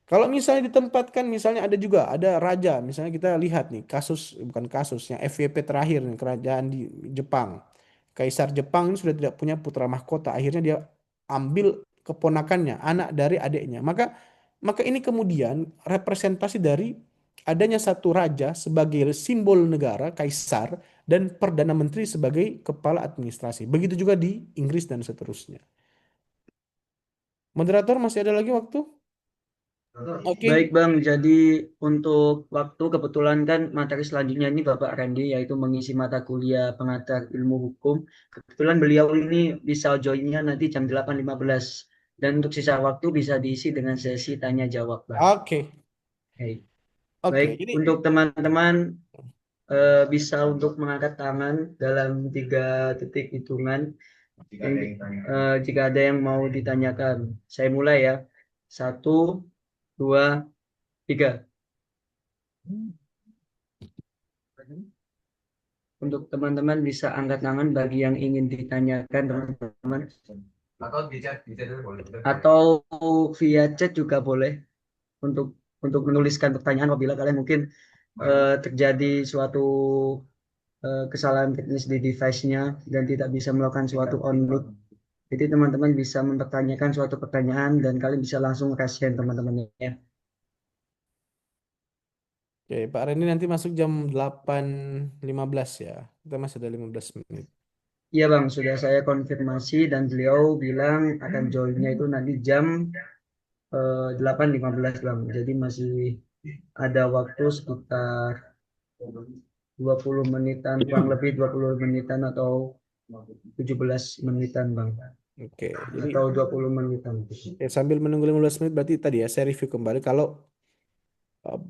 C: Kalau misalnya ditempatkan, misalnya ada juga, ada raja, misalnya kita lihat nih, kasus, bukan kasus, yang FYP terakhir, nih, kerajaan di Jepang. Kaisar Jepang ini sudah tidak punya putra mahkota, akhirnya dia ambil keponakannya, anak dari adiknya. Maka ini kemudian representasi dari adanya satu raja sebagai simbol negara, kaisar, dan perdana menteri sebagai kepala administrasi. Begitu juga di Inggris dan seterusnya. Moderator, masih ada lagi waktu?
A: Baik
C: Oke.
A: Bang, jadi untuk waktu kebetulan kan materi selanjutnya ini Bapak Randy yaitu mengisi mata kuliah pengantar ilmu hukum. Kebetulan beliau ini bisa joinnya nanti jam 8.15 dan untuk sisa waktu bisa diisi dengan sesi tanya jawab Bang.
C: Oke.
A: Baik,
C: Oke,
A: baik
C: ini
A: untuk teman-teman bisa untuk mengangkat tangan dalam 3 detik hitungan. Jika ada yang mau ditanyakan, saya mulai ya. 1, 2, 3. Untuk teman-teman bisa angkat tangan bagi yang ingin ditanyakan teman-teman. Atau via chat juga boleh untuk menuliskan pertanyaan apabila kalian mungkin terjadi suatu kesalahan teknis di device-nya dan tidak bisa melakukan suatu onload. Jadi teman-teman bisa mempertanyakan suatu pertanyaan dan kalian bisa langsung raise hand teman-teman ya.
C: Oke, Pak Reni nanti masuk jam 8.15 ya. Kita masih ada 15 menit.
A: Iya Bang, sudah saya konfirmasi dan beliau bilang akan joinnya itu nanti jam 8.15 Bang. Jadi masih ada waktu sekitar 20 menitan, kurang lebih 20 menitan atau 17 menitan Bang.
C: Oke, jadi
A: Atau 20 menitan.
C: sambil menunggu 15 menit berarti tadi ya saya review kembali kalau uh,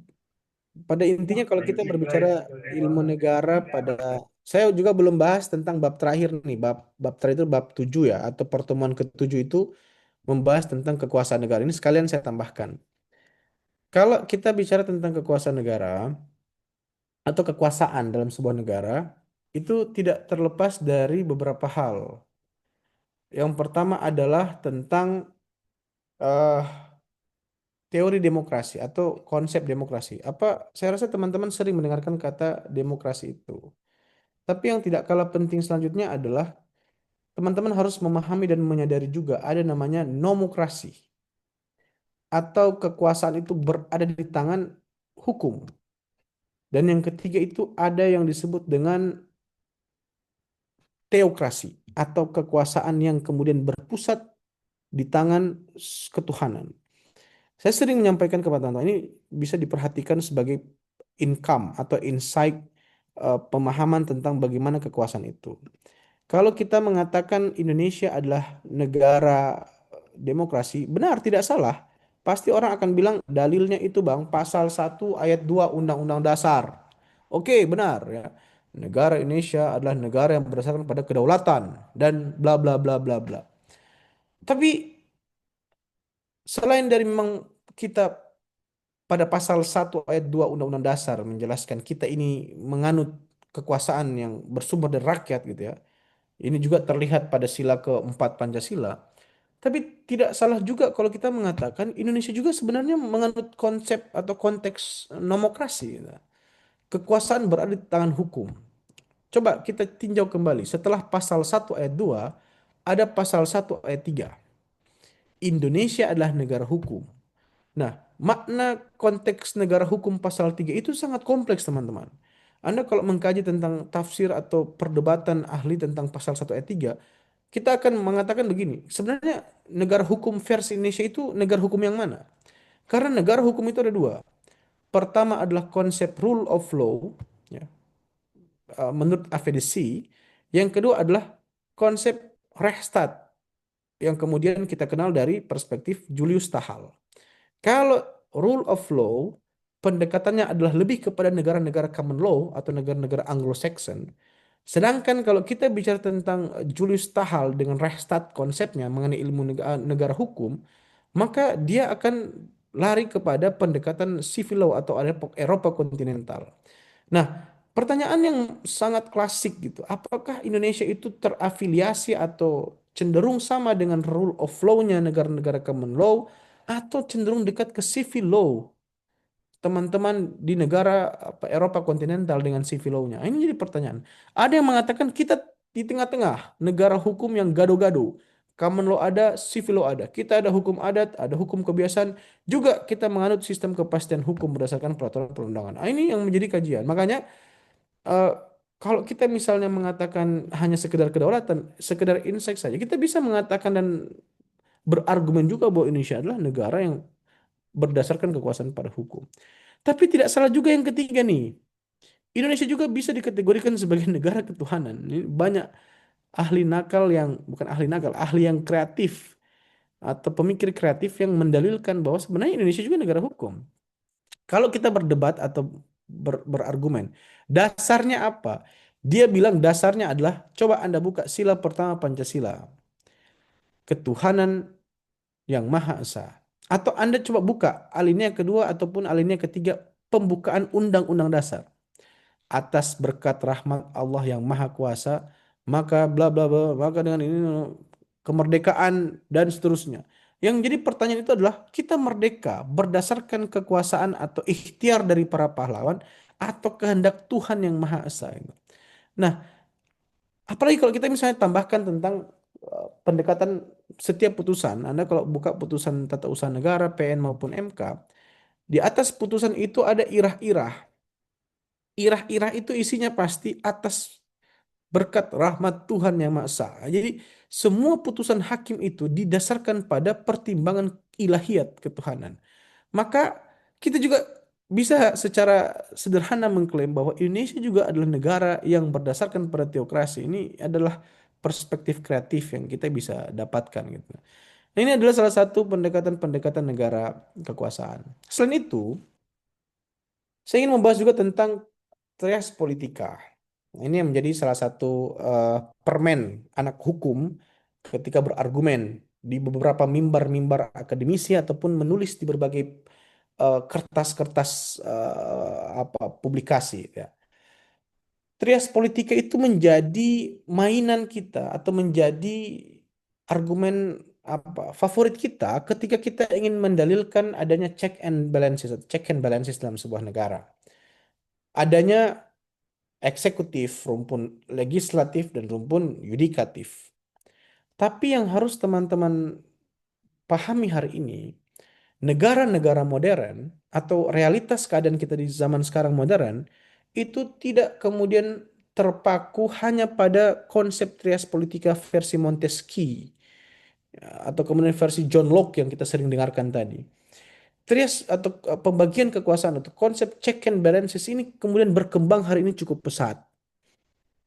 C: pada intinya kalau kita berbicara ilmu negara pada saya juga belum bahas tentang bab terakhir nih, bab bab terakhir itu bab 7 ya atau pertemuan ke-7 itu membahas tentang kekuasaan negara. Ini sekalian saya tambahkan. Kalau kita bicara tentang kekuasaan negara atau kekuasaan dalam sebuah negara itu tidak terlepas dari beberapa hal. Yang pertama adalah tentang eh, teori demokrasi atau konsep demokrasi. Saya rasa teman-teman sering mendengarkan kata demokrasi itu. Tapi yang tidak kalah penting selanjutnya adalah teman-teman harus memahami dan menyadari juga ada namanya nomokrasi atau kekuasaan itu berada di tangan hukum. Dan yang ketiga itu ada yang disebut dengan teokrasi atau kekuasaan yang kemudian berpusat di tangan ketuhanan. Saya sering menyampaikan kepada teman-teman ini bisa diperhatikan sebagai income atau insight pemahaman tentang bagaimana kekuasaan itu. Kalau kita mengatakan Indonesia adalah negara demokrasi, benar tidak salah. Pasti orang akan bilang dalilnya itu Bang, pasal 1 ayat 2 Undang-Undang Dasar. Oke, benar ya. Negara Indonesia adalah negara yang berdasarkan pada kedaulatan dan bla bla bla bla bla. Tapi selain dari memang kita pada pasal 1 ayat 2 Undang-Undang Dasar menjelaskan kita ini menganut kekuasaan yang bersumber dari rakyat gitu ya. Ini juga terlihat pada sila keempat Pancasila. Tapi tidak salah juga kalau kita mengatakan Indonesia juga sebenarnya menganut konsep atau konteks nomokrasi gitu. Kekuasaan berada di tangan hukum. Coba kita tinjau kembali. Setelah pasal 1 ayat 2 ada pasal 1 ayat 3. Indonesia adalah negara hukum. Nah, makna konteks negara hukum pasal 3 itu sangat kompleks, teman-teman. Anda kalau mengkaji tentang tafsir atau perdebatan ahli tentang pasal 1 ayat 3, kita akan mengatakan begini, sebenarnya negara hukum versi Indonesia itu negara hukum yang mana? Karena negara hukum itu ada dua. Pertama adalah konsep rule of law, ya, menurut AFDC. Yang kedua adalah konsep Rechtsstaat, yang kemudian kita kenal dari perspektif Julius Stahel. Kalau rule of law, pendekatannya adalah lebih kepada negara-negara common law atau negara-negara Anglo-Saxon. Sedangkan kalau kita bicara tentang Julius Stahel dengan Rechtsstaat konsepnya mengenai ilmu negara hukum, maka dia akan lari kepada pendekatan civil law atau Eropa kontinental. Nah, pertanyaan yang sangat klasik gitu, apakah Indonesia itu terafiliasi atau cenderung sama dengan rule of law-nya negara-negara common law atau cenderung dekat ke civil law teman-teman di negara Eropa kontinental dengan civil law-nya? Ini jadi pertanyaan. Ada yang mengatakan kita di tengah-tengah, negara hukum yang gado-gado. Common law ada, civil law ada. Kita ada hukum adat, ada hukum kebiasaan. Juga kita menganut sistem kepastian hukum berdasarkan peraturan perundangan. Nah, ini yang menjadi kajian. Makanya eh, kalau kita misalnya mengatakan hanya sekedar kedaulatan, sekedar insight saja, kita bisa mengatakan dan berargumen juga bahwa Indonesia adalah negara yang berdasarkan kekuasaan pada hukum. Tapi tidak salah juga yang ketiga nih. Indonesia juga bisa dikategorikan sebagai negara ketuhanan. Ini banyak ahli nakal yang bukan ahli nakal, ahli yang kreatif atau pemikir kreatif yang mendalilkan bahwa sebenarnya Indonesia juga negara hukum. Kalau kita berdebat atau berargumen, dasarnya apa? Dia bilang dasarnya adalah coba Anda buka sila pertama Pancasila, ketuhanan yang Maha Esa. Atau Anda coba buka alinea kedua ataupun alinea ketiga pembukaan Undang-Undang Dasar. Atas berkat rahmat Allah yang Maha Kuasa, maka bla bla bla, maka dengan ini kemerdekaan dan seterusnya. Yang jadi pertanyaan itu adalah kita merdeka berdasarkan kekuasaan atau ikhtiar dari para pahlawan atau kehendak Tuhan yang Maha Esa. Nah, apalagi kalau kita misalnya tambahkan tentang pendekatan setiap putusan, Anda kalau buka putusan tata usaha negara, PN maupun MK, di atas putusan itu ada irah-irah. Irah-irah itu isinya pasti atas berkat rahmat Tuhan yang Maha Esa. Jadi semua putusan hakim itu didasarkan pada pertimbangan ilahiyat ketuhanan. Maka kita juga bisa secara sederhana mengklaim bahwa Indonesia juga adalah negara yang berdasarkan pada teokrasi. Ini adalah perspektif kreatif yang kita bisa dapatkan gitu. Nah, ini adalah salah satu pendekatan-pendekatan negara kekuasaan. Selain itu, saya ingin membahas juga tentang trias politika. Nah, ini yang menjadi salah satu eh, permen anak hukum ketika berargumen di beberapa mimbar-mimbar akademisi ataupun menulis di berbagai kertas-kertas apa publikasi ya. Trias politika itu menjadi mainan kita atau menjadi argumen apa favorit kita ketika kita ingin mendalilkan adanya check and balances atau check and balances dalam sebuah negara. Adanya eksekutif, rumpun legislatif, dan rumpun yudikatif. Tapi yang harus teman-teman pahami hari ini, negara-negara modern atau realitas keadaan kita di zaman sekarang modern, itu tidak kemudian terpaku hanya pada konsep trias politika versi Montesquieu atau kemudian versi John Locke yang kita sering dengarkan tadi. Trias atau pembagian kekuasaan atau konsep check and balances ini kemudian berkembang hari ini cukup pesat.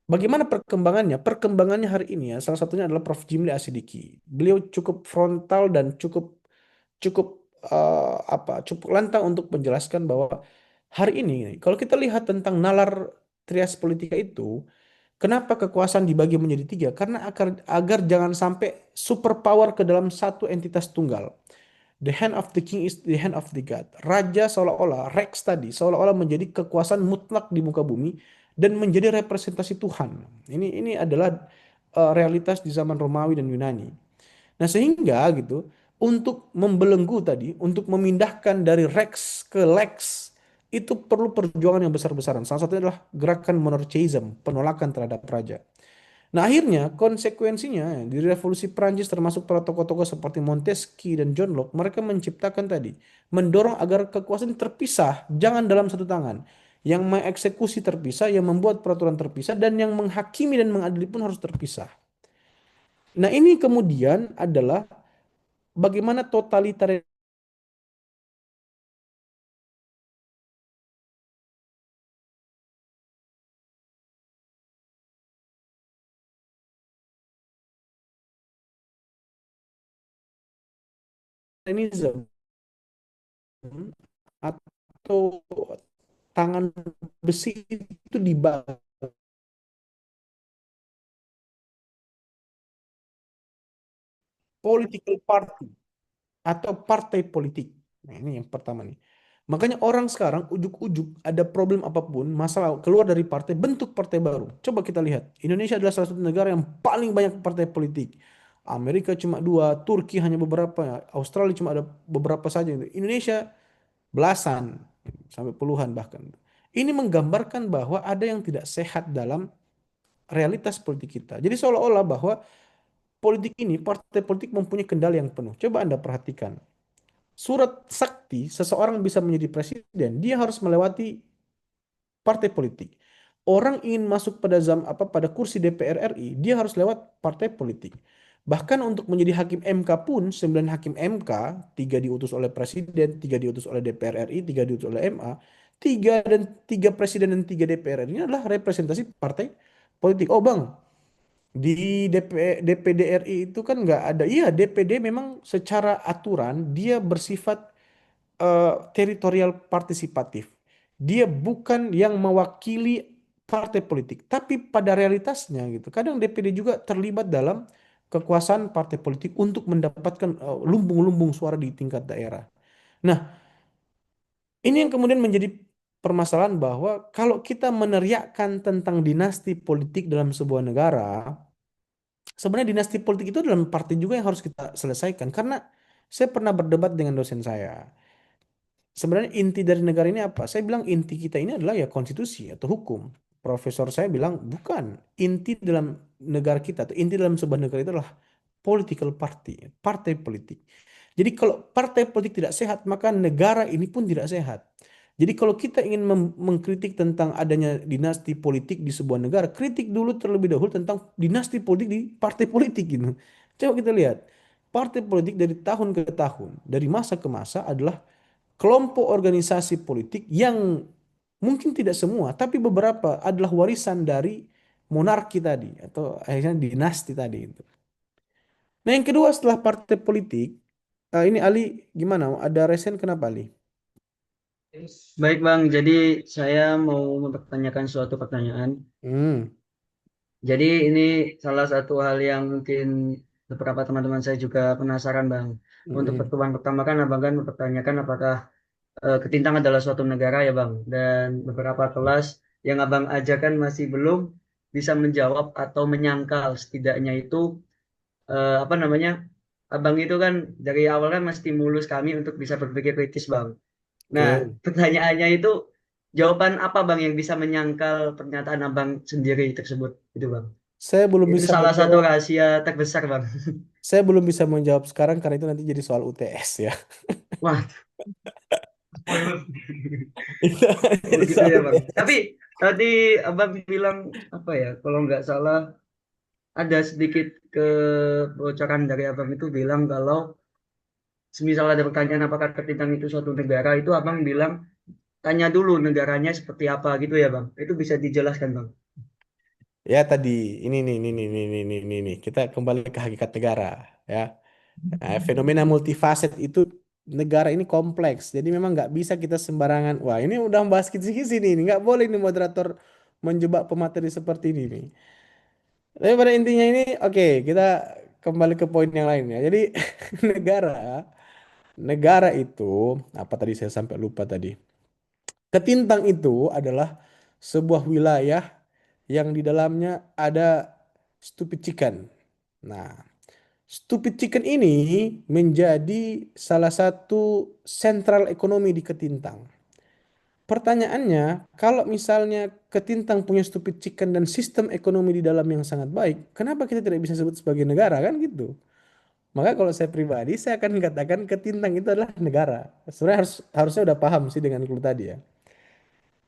C: Bagaimana perkembangannya? Perkembangannya hari ini ya, salah satunya adalah Prof. Jimli Asidiki. Beliau cukup frontal dan cukup cukup cukup lantang untuk menjelaskan bahwa hari ini kalau kita lihat tentang nalar trias politika itu, kenapa kekuasaan dibagi menjadi tiga? Karena agar jangan sampai superpower ke dalam satu entitas tunggal. The hand of the king is the hand of the god. Raja seolah-olah, Rex tadi, seolah-olah menjadi kekuasaan mutlak di muka bumi dan menjadi representasi Tuhan. Ini adalah realitas di zaman Romawi dan Yunani. Nah, sehingga gitu, untuk membelenggu tadi, untuk memindahkan dari Rex ke Lex, itu perlu perjuangan yang besar-besaran. Salah satunya adalah gerakan monarchism, penolakan terhadap raja. Nah, akhirnya konsekuensinya di revolusi Prancis termasuk para tokoh-tokoh seperti Montesquieu dan John Locke, mereka menciptakan tadi, mendorong agar kekuasaan terpisah, jangan dalam satu tangan. Yang mengeksekusi terpisah, yang membuat peraturan terpisah, dan yang menghakimi dan mengadili pun harus terpisah. Nah, ini kemudian adalah bagaimana totalitarianisme atau tangan besi itu dibangun political party atau partai politik. Nah, ini yang pertama nih. Makanya orang sekarang ujuk-ujuk ada problem apapun, masalah keluar dari partai, bentuk partai baru. Coba kita lihat, Indonesia adalah salah satu negara yang paling banyak partai politik. Amerika cuma dua, Turki hanya beberapa, Australia cuma ada beberapa saja. Indonesia belasan, sampai puluhan bahkan. Ini menggambarkan bahwa ada yang tidak sehat dalam realitas politik kita. Jadi seolah-olah bahwa politik ini, partai politik mempunyai kendali yang penuh. Coba Anda perhatikan. Surat sakti seseorang bisa menjadi presiden, dia harus melewati partai politik. Orang ingin masuk pada kursi DPR RI, dia harus lewat partai politik. Bahkan untuk menjadi hakim MK pun, 9 hakim MK, 3 diutus oleh presiden, 3 diutus oleh DPR RI, 3 diutus oleh MA, 3 presiden dan 3 DPR RI ini adalah representasi partai politik. Oh bang, di DPD RI itu kan nggak ada. Iya, DPD memang secara aturan dia bersifat teritorial partisipatif. Dia bukan yang mewakili partai politik, tapi pada realitasnya gitu. Kadang DPD juga terlibat dalam kekuasaan partai politik untuk mendapatkan lumbung-lumbung suara di tingkat daerah. Nah, ini yang kemudian menjadi permasalahan bahwa kalau kita meneriakkan tentang dinasti politik dalam sebuah negara, sebenarnya dinasti politik itu dalam partai juga yang harus kita selesaikan. Karena saya pernah berdebat dengan dosen saya. Sebenarnya inti dari negara ini apa? Saya bilang inti kita ini adalah ya konstitusi atau hukum. Profesor saya bilang bukan. Inti dalam negara kita atau inti dalam sebuah negara itu adalah political party, partai politik. Jadi kalau partai politik tidak sehat, maka negara ini pun tidak sehat. Jadi kalau kita ingin mengkritik tentang adanya dinasti politik di sebuah negara, kritik dulu terlebih dahulu tentang dinasti politik di partai politik gitu. Coba kita lihat. Partai politik dari tahun ke tahun, dari masa ke masa adalah kelompok organisasi politik yang mungkin tidak semua, tapi beberapa adalah warisan dari monarki tadi atau akhirnya dinasti tadi itu. Nah, yang kedua setelah partai politik, ini Ali gimana? Ada resen kenapa Ali?
A: Baik Bang, jadi saya mau mempertanyakan suatu pertanyaan.
C: Hmm,
A: Jadi ini salah satu hal yang mungkin beberapa teman-teman saya juga penasaran Bang. Untuk
C: hmm,
A: pertemuan pertama kan Abang kan mempertanyakan apakah Ketintang adalah suatu negara ya Bang. Dan beberapa kelas yang Abang ajarkan masih belum bisa menjawab atau menyangkal setidaknya itu apa namanya? Abang itu kan dari awal kan menstimulus kami untuk bisa berpikir kritis Bang. Nah,
C: oke.
A: pertanyaannya itu jawaban apa Bang yang bisa menyangkal pernyataan Abang sendiri tersebut itu Bang?
C: Saya belum
A: Itu
C: bisa
A: salah satu
C: menjawab.
A: rahasia terbesar Bang.
C: Saya belum bisa menjawab sekarang karena itu nanti jadi soal UTS ya.
A: Wah, spoiler.
C: Itu
A: Oh
C: jadi
A: gitu
C: soal
A: ya Bang. Tapi
C: UTS.
A: tadi Abang bilang apa ya? Kalau nggak salah ada sedikit kebocoran dari Abang itu bilang kalau semisal ada pertanyaan apakah Ketintang itu suatu negara itu Abang bilang tanya dulu negaranya seperti apa gitu ya Bang. Itu bisa dijelaskan Bang.
C: Ya tadi ini. Kita kembali ke hakikat negara ya. Nah, fenomena multifaset itu negara ini kompleks. Jadi memang nggak bisa kita sembarangan. Wah ini udah membahas kisi-kisi nih. Nggak boleh nih moderator menjebak pemateri seperti ini nih. Tapi pada intinya ini, oke, kita kembali ke poin yang lainnya. Jadi negara, negara itu apa tadi saya sampai lupa tadi. Ketintang itu adalah sebuah wilayah yang di dalamnya ada stupid chicken. Nah, stupid chicken ini menjadi salah satu sentral ekonomi di Ketintang. Pertanyaannya, kalau misalnya Ketintang punya stupid chicken dan sistem ekonomi di dalam yang sangat baik, kenapa kita tidak bisa sebut sebagai negara kan gitu? Maka kalau saya pribadi, saya akan katakan Ketintang itu adalah negara. Sebenarnya harusnya udah paham sih dengan clue tadi ya.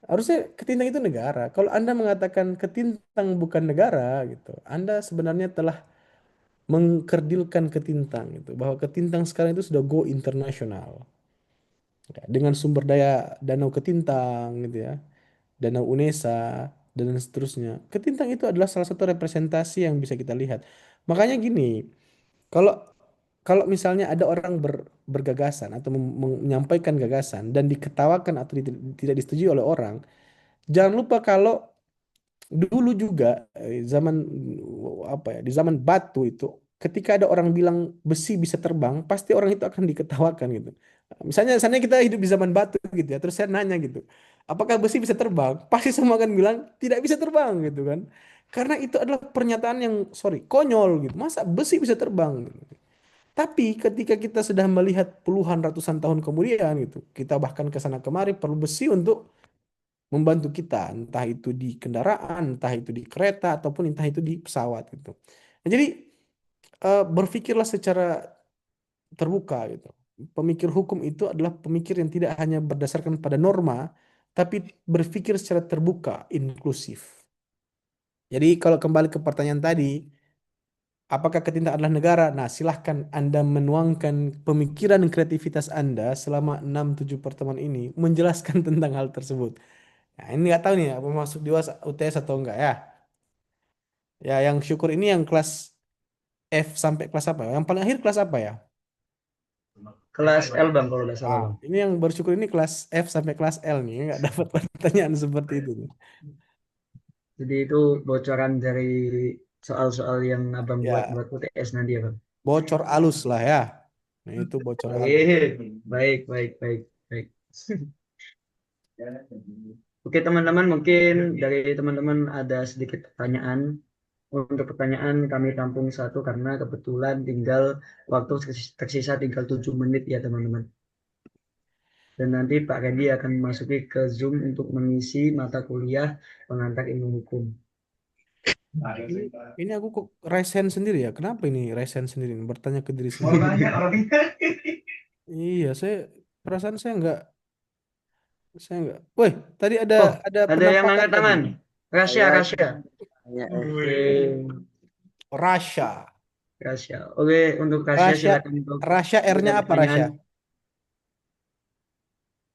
C: Harusnya Ketintang itu negara. Kalau Anda mengatakan Ketintang bukan negara gitu, Anda sebenarnya telah mengkerdilkan Ketintang gitu, bahwa Ketintang sekarang itu sudah go internasional. Ya, dengan sumber daya Danau Ketintang gitu ya, Danau Unesa dan seterusnya. Ketintang itu adalah salah satu representasi yang bisa kita lihat. Makanya gini, kalau kalau misalnya ada orang bergagasan atau menyampaikan gagasan dan diketawakan atau tidak disetujui oleh orang, jangan lupa kalau dulu juga zaman apa ya, di zaman batu itu ketika ada orang bilang besi bisa terbang, pasti orang itu akan diketawakan gitu. Misalnya kita hidup di zaman batu gitu ya, terus saya nanya gitu, apakah besi bisa terbang? Pasti semua akan bilang tidak bisa terbang gitu kan. Karena itu adalah pernyataan yang sorry, konyol gitu. Masa besi bisa terbang gitu. Tapi ketika kita sudah melihat puluhan ratusan tahun kemudian gitu, kita bahkan ke sana kemari perlu besi untuk membantu kita, entah itu di kendaraan, entah itu di kereta, ataupun entah itu di pesawat gitu. Nah, jadi berpikirlah secara terbuka gitu. Pemikir hukum itu adalah pemikir yang tidak hanya berdasarkan pada norma, tapi berpikir secara terbuka, inklusif. Jadi kalau kembali ke pertanyaan tadi, apakah Ketinta adalah negara? Nah, silahkan Anda menuangkan pemikiran dan kreativitas Anda selama 6-7 pertemuan ini menjelaskan tentang hal tersebut. Nah, ini nggak tahu nih apa masuk di UTS atau enggak ya. Ya, yang syukur ini yang kelas F sampai kelas apa? Yang paling akhir kelas apa ya?
A: Kelas L bang kalau nggak salah
C: Ah,
A: bang.
C: ini yang bersyukur ini kelas F sampai kelas L nih, nggak dapat pertanyaan seperti itu nih.
A: Jadi itu bocoran dari soal-soal yang abang buat
C: Ya,
A: buat UTS nanti ya bang.
C: bocor alus lah ya. Nah, itu bocor halus.
A: Baik, baik, baik, baik. Oke teman-teman, mungkin dari teman-teman ada sedikit pertanyaan. Untuk pertanyaan kami tampung satu karena kebetulan tinggal waktu tersisa tinggal 7 menit ya teman-teman. Dan nanti Pak Randy akan memasuki ke Zoom untuk mengisi mata kuliah pengantar ilmu hukum.
C: Ini, ini aku kok raise hand sendiri ya. Kenapa ini raise hand sendiri? Bertanya ke diri sendiri. Iya, perasaan saya nggak. Woi, tadi ada
A: Oh,
C: ada
A: ada yang
C: penampakan
A: angkat
C: tadi.
A: tangan. Rahasia,
B: Saya
A: rahasia.
B: tanya
A: Oke,
C: Rasya.
A: rahasia. Oke, untuk rahasia
C: Rasya,
A: silakan untuk
C: Rasya R-nya
A: memberikan
C: apa
A: pertanyaan.
C: Rasya?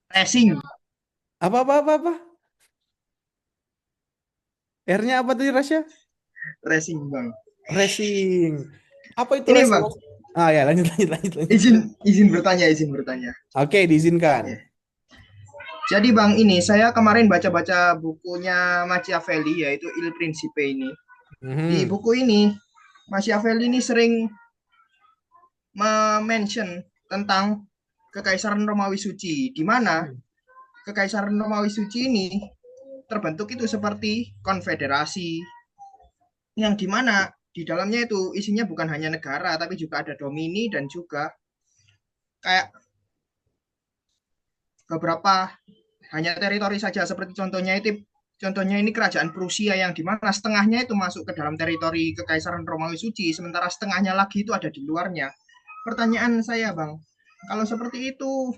B: racing,
C: Apa? R-nya apa tadi Rasya?
B: racing bang.
C: Racing. Apa itu
B: Ini
C: racing,
B: bang,
C: Mas? Ah ya, lanjut.
B: izin bertanya.
C: Oke, diizinkan.
B: Ya. Jadi bang ini saya kemarin baca-baca bukunya Machiavelli yaitu Il Principe ini. Di
C: Mhm.
B: buku ini Machiavelli ini sering mention tentang Kekaisaran Romawi Suci, di mana Kekaisaran Romawi Suci ini terbentuk itu seperti konfederasi yang dimana di dalamnya itu isinya bukan hanya negara tapi juga ada domini dan juga kayak beberapa hanya teritori saja seperti contohnya ini kerajaan Prusia yang dimana setengahnya itu masuk ke dalam teritori Kekaisaran Romawi Suci sementara setengahnya lagi itu ada di luarnya. Pertanyaan saya bang, kalau seperti itu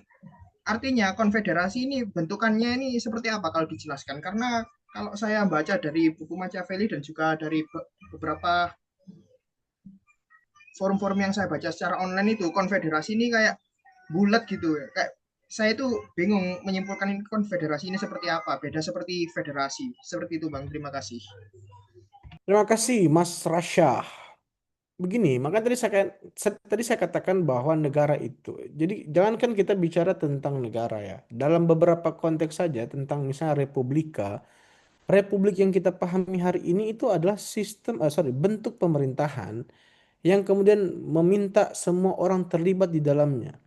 B: artinya konfederasi ini bentukannya ini seperti apa kalau dijelaskan, karena kalau saya baca dari buku Machiavelli dan juga dari beberapa forum-forum yang saya baca secara online itu konfederasi ini kayak bulat gitu ya. Kayak saya itu bingung menyimpulkan ini konfederasi ini seperti apa. Beda seperti federasi. Seperti itu Bang. Terima kasih.
C: Terima kasih Mas Rasya. Begini, maka tadi saya katakan bahwa negara itu. Jadi jangankan kita bicara tentang negara ya. Dalam beberapa konteks saja tentang misalnya republika. Republik yang kita pahami hari ini itu adalah bentuk pemerintahan yang kemudian meminta semua orang terlibat di dalamnya.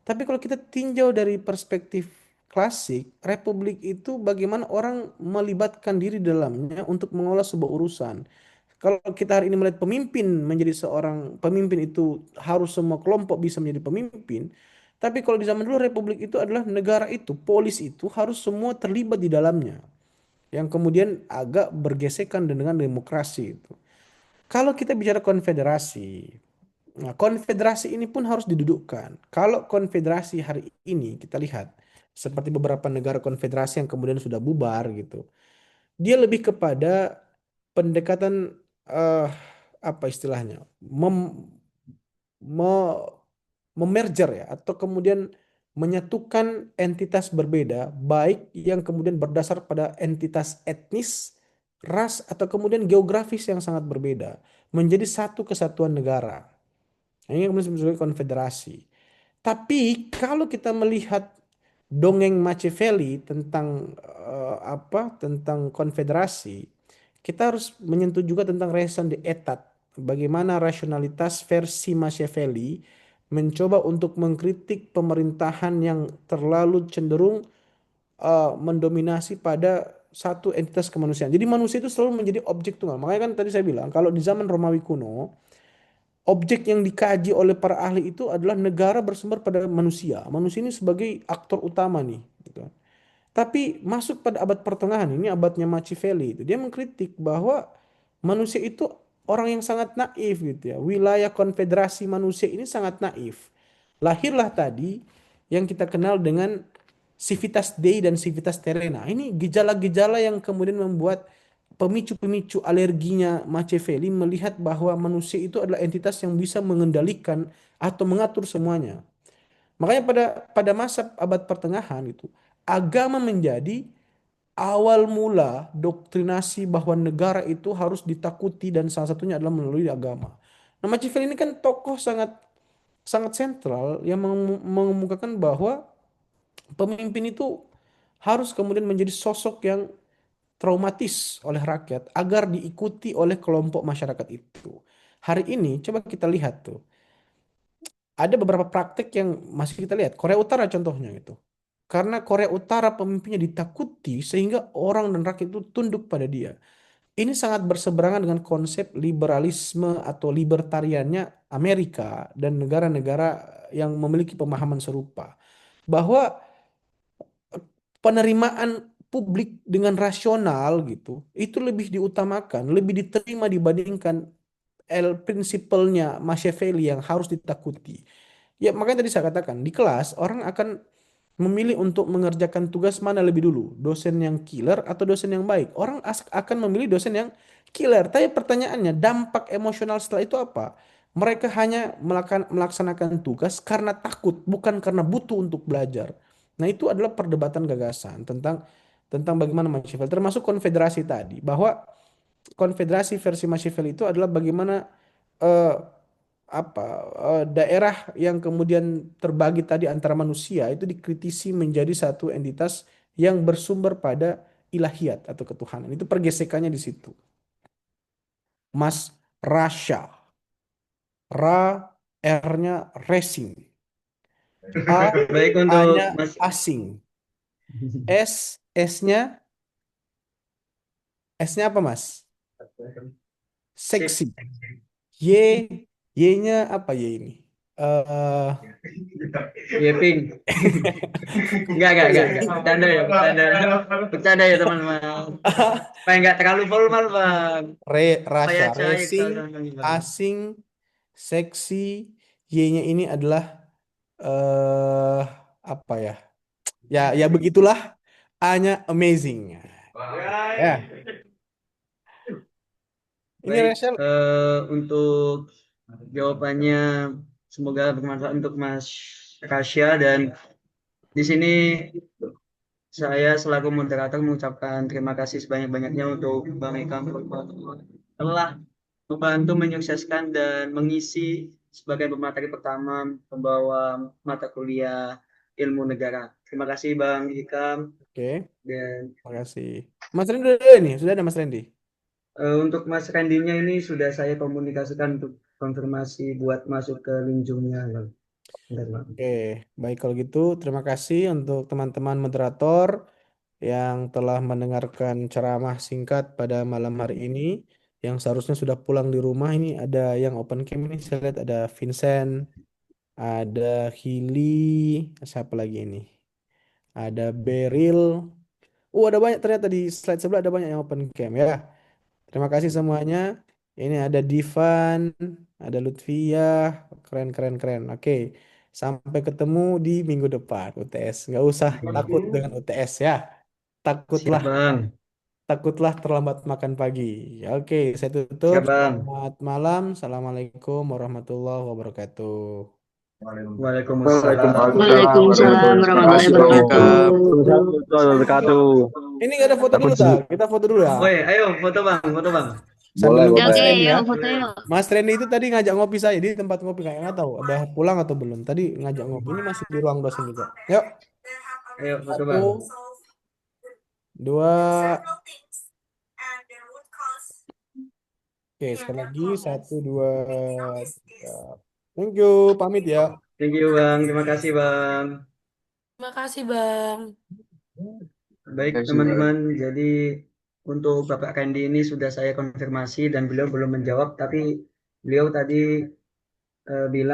C: Tapi kalau kita tinjau dari perspektif klasik, republik itu bagaimana orang melibatkan diri di dalamnya untuk mengolah sebuah urusan. Kalau kita hari ini melihat pemimpin menjadi seorang pemimpin itu harus semua kelompok bisa menjadi pemimpin. Tapi kalau di zaman dulu republik itu adalah negara itu, polis itu harus semua terlibat di dalamnya. Yang kemudian agak bergesekan dengan demokrasi itu. Kalau kita bicara konfederasi, nah, konfederasi ini pun harus didudukkan. Kalau konfederasi hari ini kita lihat seperti beberapa negara konfederasi yang kemudian sudah bubar gitu. Dia lebih kepada pendekatan eh, apa istilahnya? Me- Memerger ya atau kemudian menyatukan entitas berbeda baik yang kemudian berdasar pada entitas etnis, ras atau kemudian geografis yang sangat berbeda menjadi satu kesatuan negara. Ini yang kemudian disebut konfederasi. Tapi kalau kita melihat dongeng Machiavelli tentang tentang konfederasi, kita harus menyentuh juga tentang raison d'etat. Bagaimana rasionalitas versi Machiavelli mencoba untuk mengkritik pemerintahan yang terlalu cenderung mendominasi pada satu entitas kemanusiaan. Jadi manusia itu selalu menjadi objek tunggal. Makanya kan tadi saya bilang kalau di zaman Romawi kuno objek yang dikaji oleh para ahli itu adalah negara bersumber pada manusia. Manusia ini sebagai aktor utama nih, gitu. Tapi masuk pada abad pertengahan, ini abadnya Machiavelli itu, dia mengkritik bahwa manusia itu orang yang sangat naif gitu ya. Wilayah konfederasi manusia ini sangat naif. Lahirlah tadi yang kita kenal dengan civitas Dei dan civitas terrena. Ini gejala-gejala yang kemudian membuat pemicu-pemicu alerginya Machiavelli melihat bahwa manusia itu adalah entitas yang bisa mengendalikan atau mengatur semuanya. Makanya pada pada masa abad pertengahan itu agama menjadi awal mula doktrinasi bahwa negara itu harus ditakuti dan salah satunya adalah melalui agama. Nah, Machiavelli ini kan tokoh sangat sangat sentral yang mengemukakan bahwa pemimpin itu harus kemudian menjadi sosok yang traumatis oleh rakyat agar diikuti oleh kelompok masyarakat itu. Hari ini coba kita lihat tuh, ada beberapa praktek yang masih kita lihat. Korea Utara contohnya itu. Karena Korea Utara pemimpinnya ditakuti sehingga orang dan rakyat itu tunduk pada dia. Ini sangat berseberangan dengan konsep liberalisme atau libertariannya Amerika dan negara-negara yang memiliki pemahaman serupa. Bahwa penerimaan publik dengan rasional gitu, itu lebih diutamakan, lebih diterima dibandingkan prinsipalnya Machiavelli yang harus ditakuti. Ya, makanya tadi saya katakan, di kelas orang akan memilih untuk mengerjakan tugas mana lebih dulu, dosen yang killer atau dosen yang baik. Orang akan memilih dosen yang killer. Tapi pertanyaannya, dampak emosional setelah itu apa? Mereka hanya melaksanakan tugas karena takut, bukan karena butuh untuk belajar. Nah, itu adalah perdebatan gagasan tentang tentang bagaimana Machiavelli, termasuk konfederasi tadi, bahwa konfederasi versi Machiavelli itu adalah bagaimana eh, daerah yang kemudian terbagi tadi antara manusia itu dikritisi menjadi satu entitas yang bersumber pada ilahiyat atau ketuhanan. Itu pergesekannya di situ. Mas Rasha, Ra, R-nya racing, A,
A: Baik
C: A-nya
A: untuk Mas.
C: asing, S-nya S-nya apa Mas?
A: Sip.
C: Seksi. Y, Y-nya apa Y ini? Eh
A: Yeping. Enggak. Bercanda ya, bercanda. Bercanda ya, teman-teman. Supaya enggak terlalu formal, Bang. Supaya
C: Rasha,
A: cair
C: racing,
A: kalau Bang.
C: asing, seksi, Y-nya ini adalah eh apa ya? Ya begitulah. A-nya amazing. Ya, ini
A: Baik,
C: Rachel.
A: untuk jawabannya semoga bermanfaat untuk Mas Rasya, dan di sini saya selaku moderator mengucapkan terima kasih sebanyak-banyaknya untuk Bang Eka telah membantu menyukseskan dan mengisi sebagai pemateri pertama pembawa mata kuliah ilmu negara. Terima kasih Bang Hikam.
C: Oke,
A: Dan
C: terima kasih. Mas Randy udah ada nih, sudah ada Mas Randy.
A: untuk Mas Randinya ini sudah saya komunikasikan untuk konfirmasi buat masuk ke Linjungnya. Bentar, Bang.
C: Oke, baik kalau gitu terima kasih untuk teman-teman moderator yang telah mendengarkan ceramah singkat pada malam hari ini. Yang seharusnya sudah pulang di rumah ini ada yang open cam ini saya lihat ada Vincent, ada Hilly, siapa lagi ini? Ada Beryl. Ada banyak ternyata di slide sebelah ada banyak yang open cam ya. Terima kasih semuanya. Ini ada Divan, ada Lutfia, keren keren keren. Oke, sampai ketemu di minggu depan UTS. Nggak usah takut dengan UTS ya.
A: Siap
C: Takutlah,
A: Bang.
C: takutlah terlambat makan pagi. Oke, saya tutup.
A: Siap Bang.
C: Selamat malam. Assalamualaikum warahmatullahi wabarakatuh.
A: Waalaikumsalam.
D: Waalaikumsalam warahmatullahi
E: Terima
D: wabarakatuh.
E: wabarakatuh.
C: Ini nggak ada foto dulu, tak? Kita foto dulu ya.
A: Woi, ayo foto Bang, foto Bang.
C: Sambil nunggu Mas
D: Oke,
C: Randy ya.
D: yuk foto yuk.
C: Mas Randy itu tadi ngajak ngopi saya di tempat ngopi kayak nggak tahu ada pulang atau belum. Tadi ngajak ngopi ini masih di ruang dosen juga. Yuk,
A: Ayo foto
C: satu,
A: Bang.
C: dua. Oke, sekali lagi satu, dua, tiga. Thank you, pamit ya.
A: Thank you Bang, terima kasih Bang.
F: Terima kasih, Bang.
A: Baik teman-teman, jadi untuk Bapak Randy ini sudah saya konfirmasi dan beliau belum menjawab, tapi beliau tadi bilang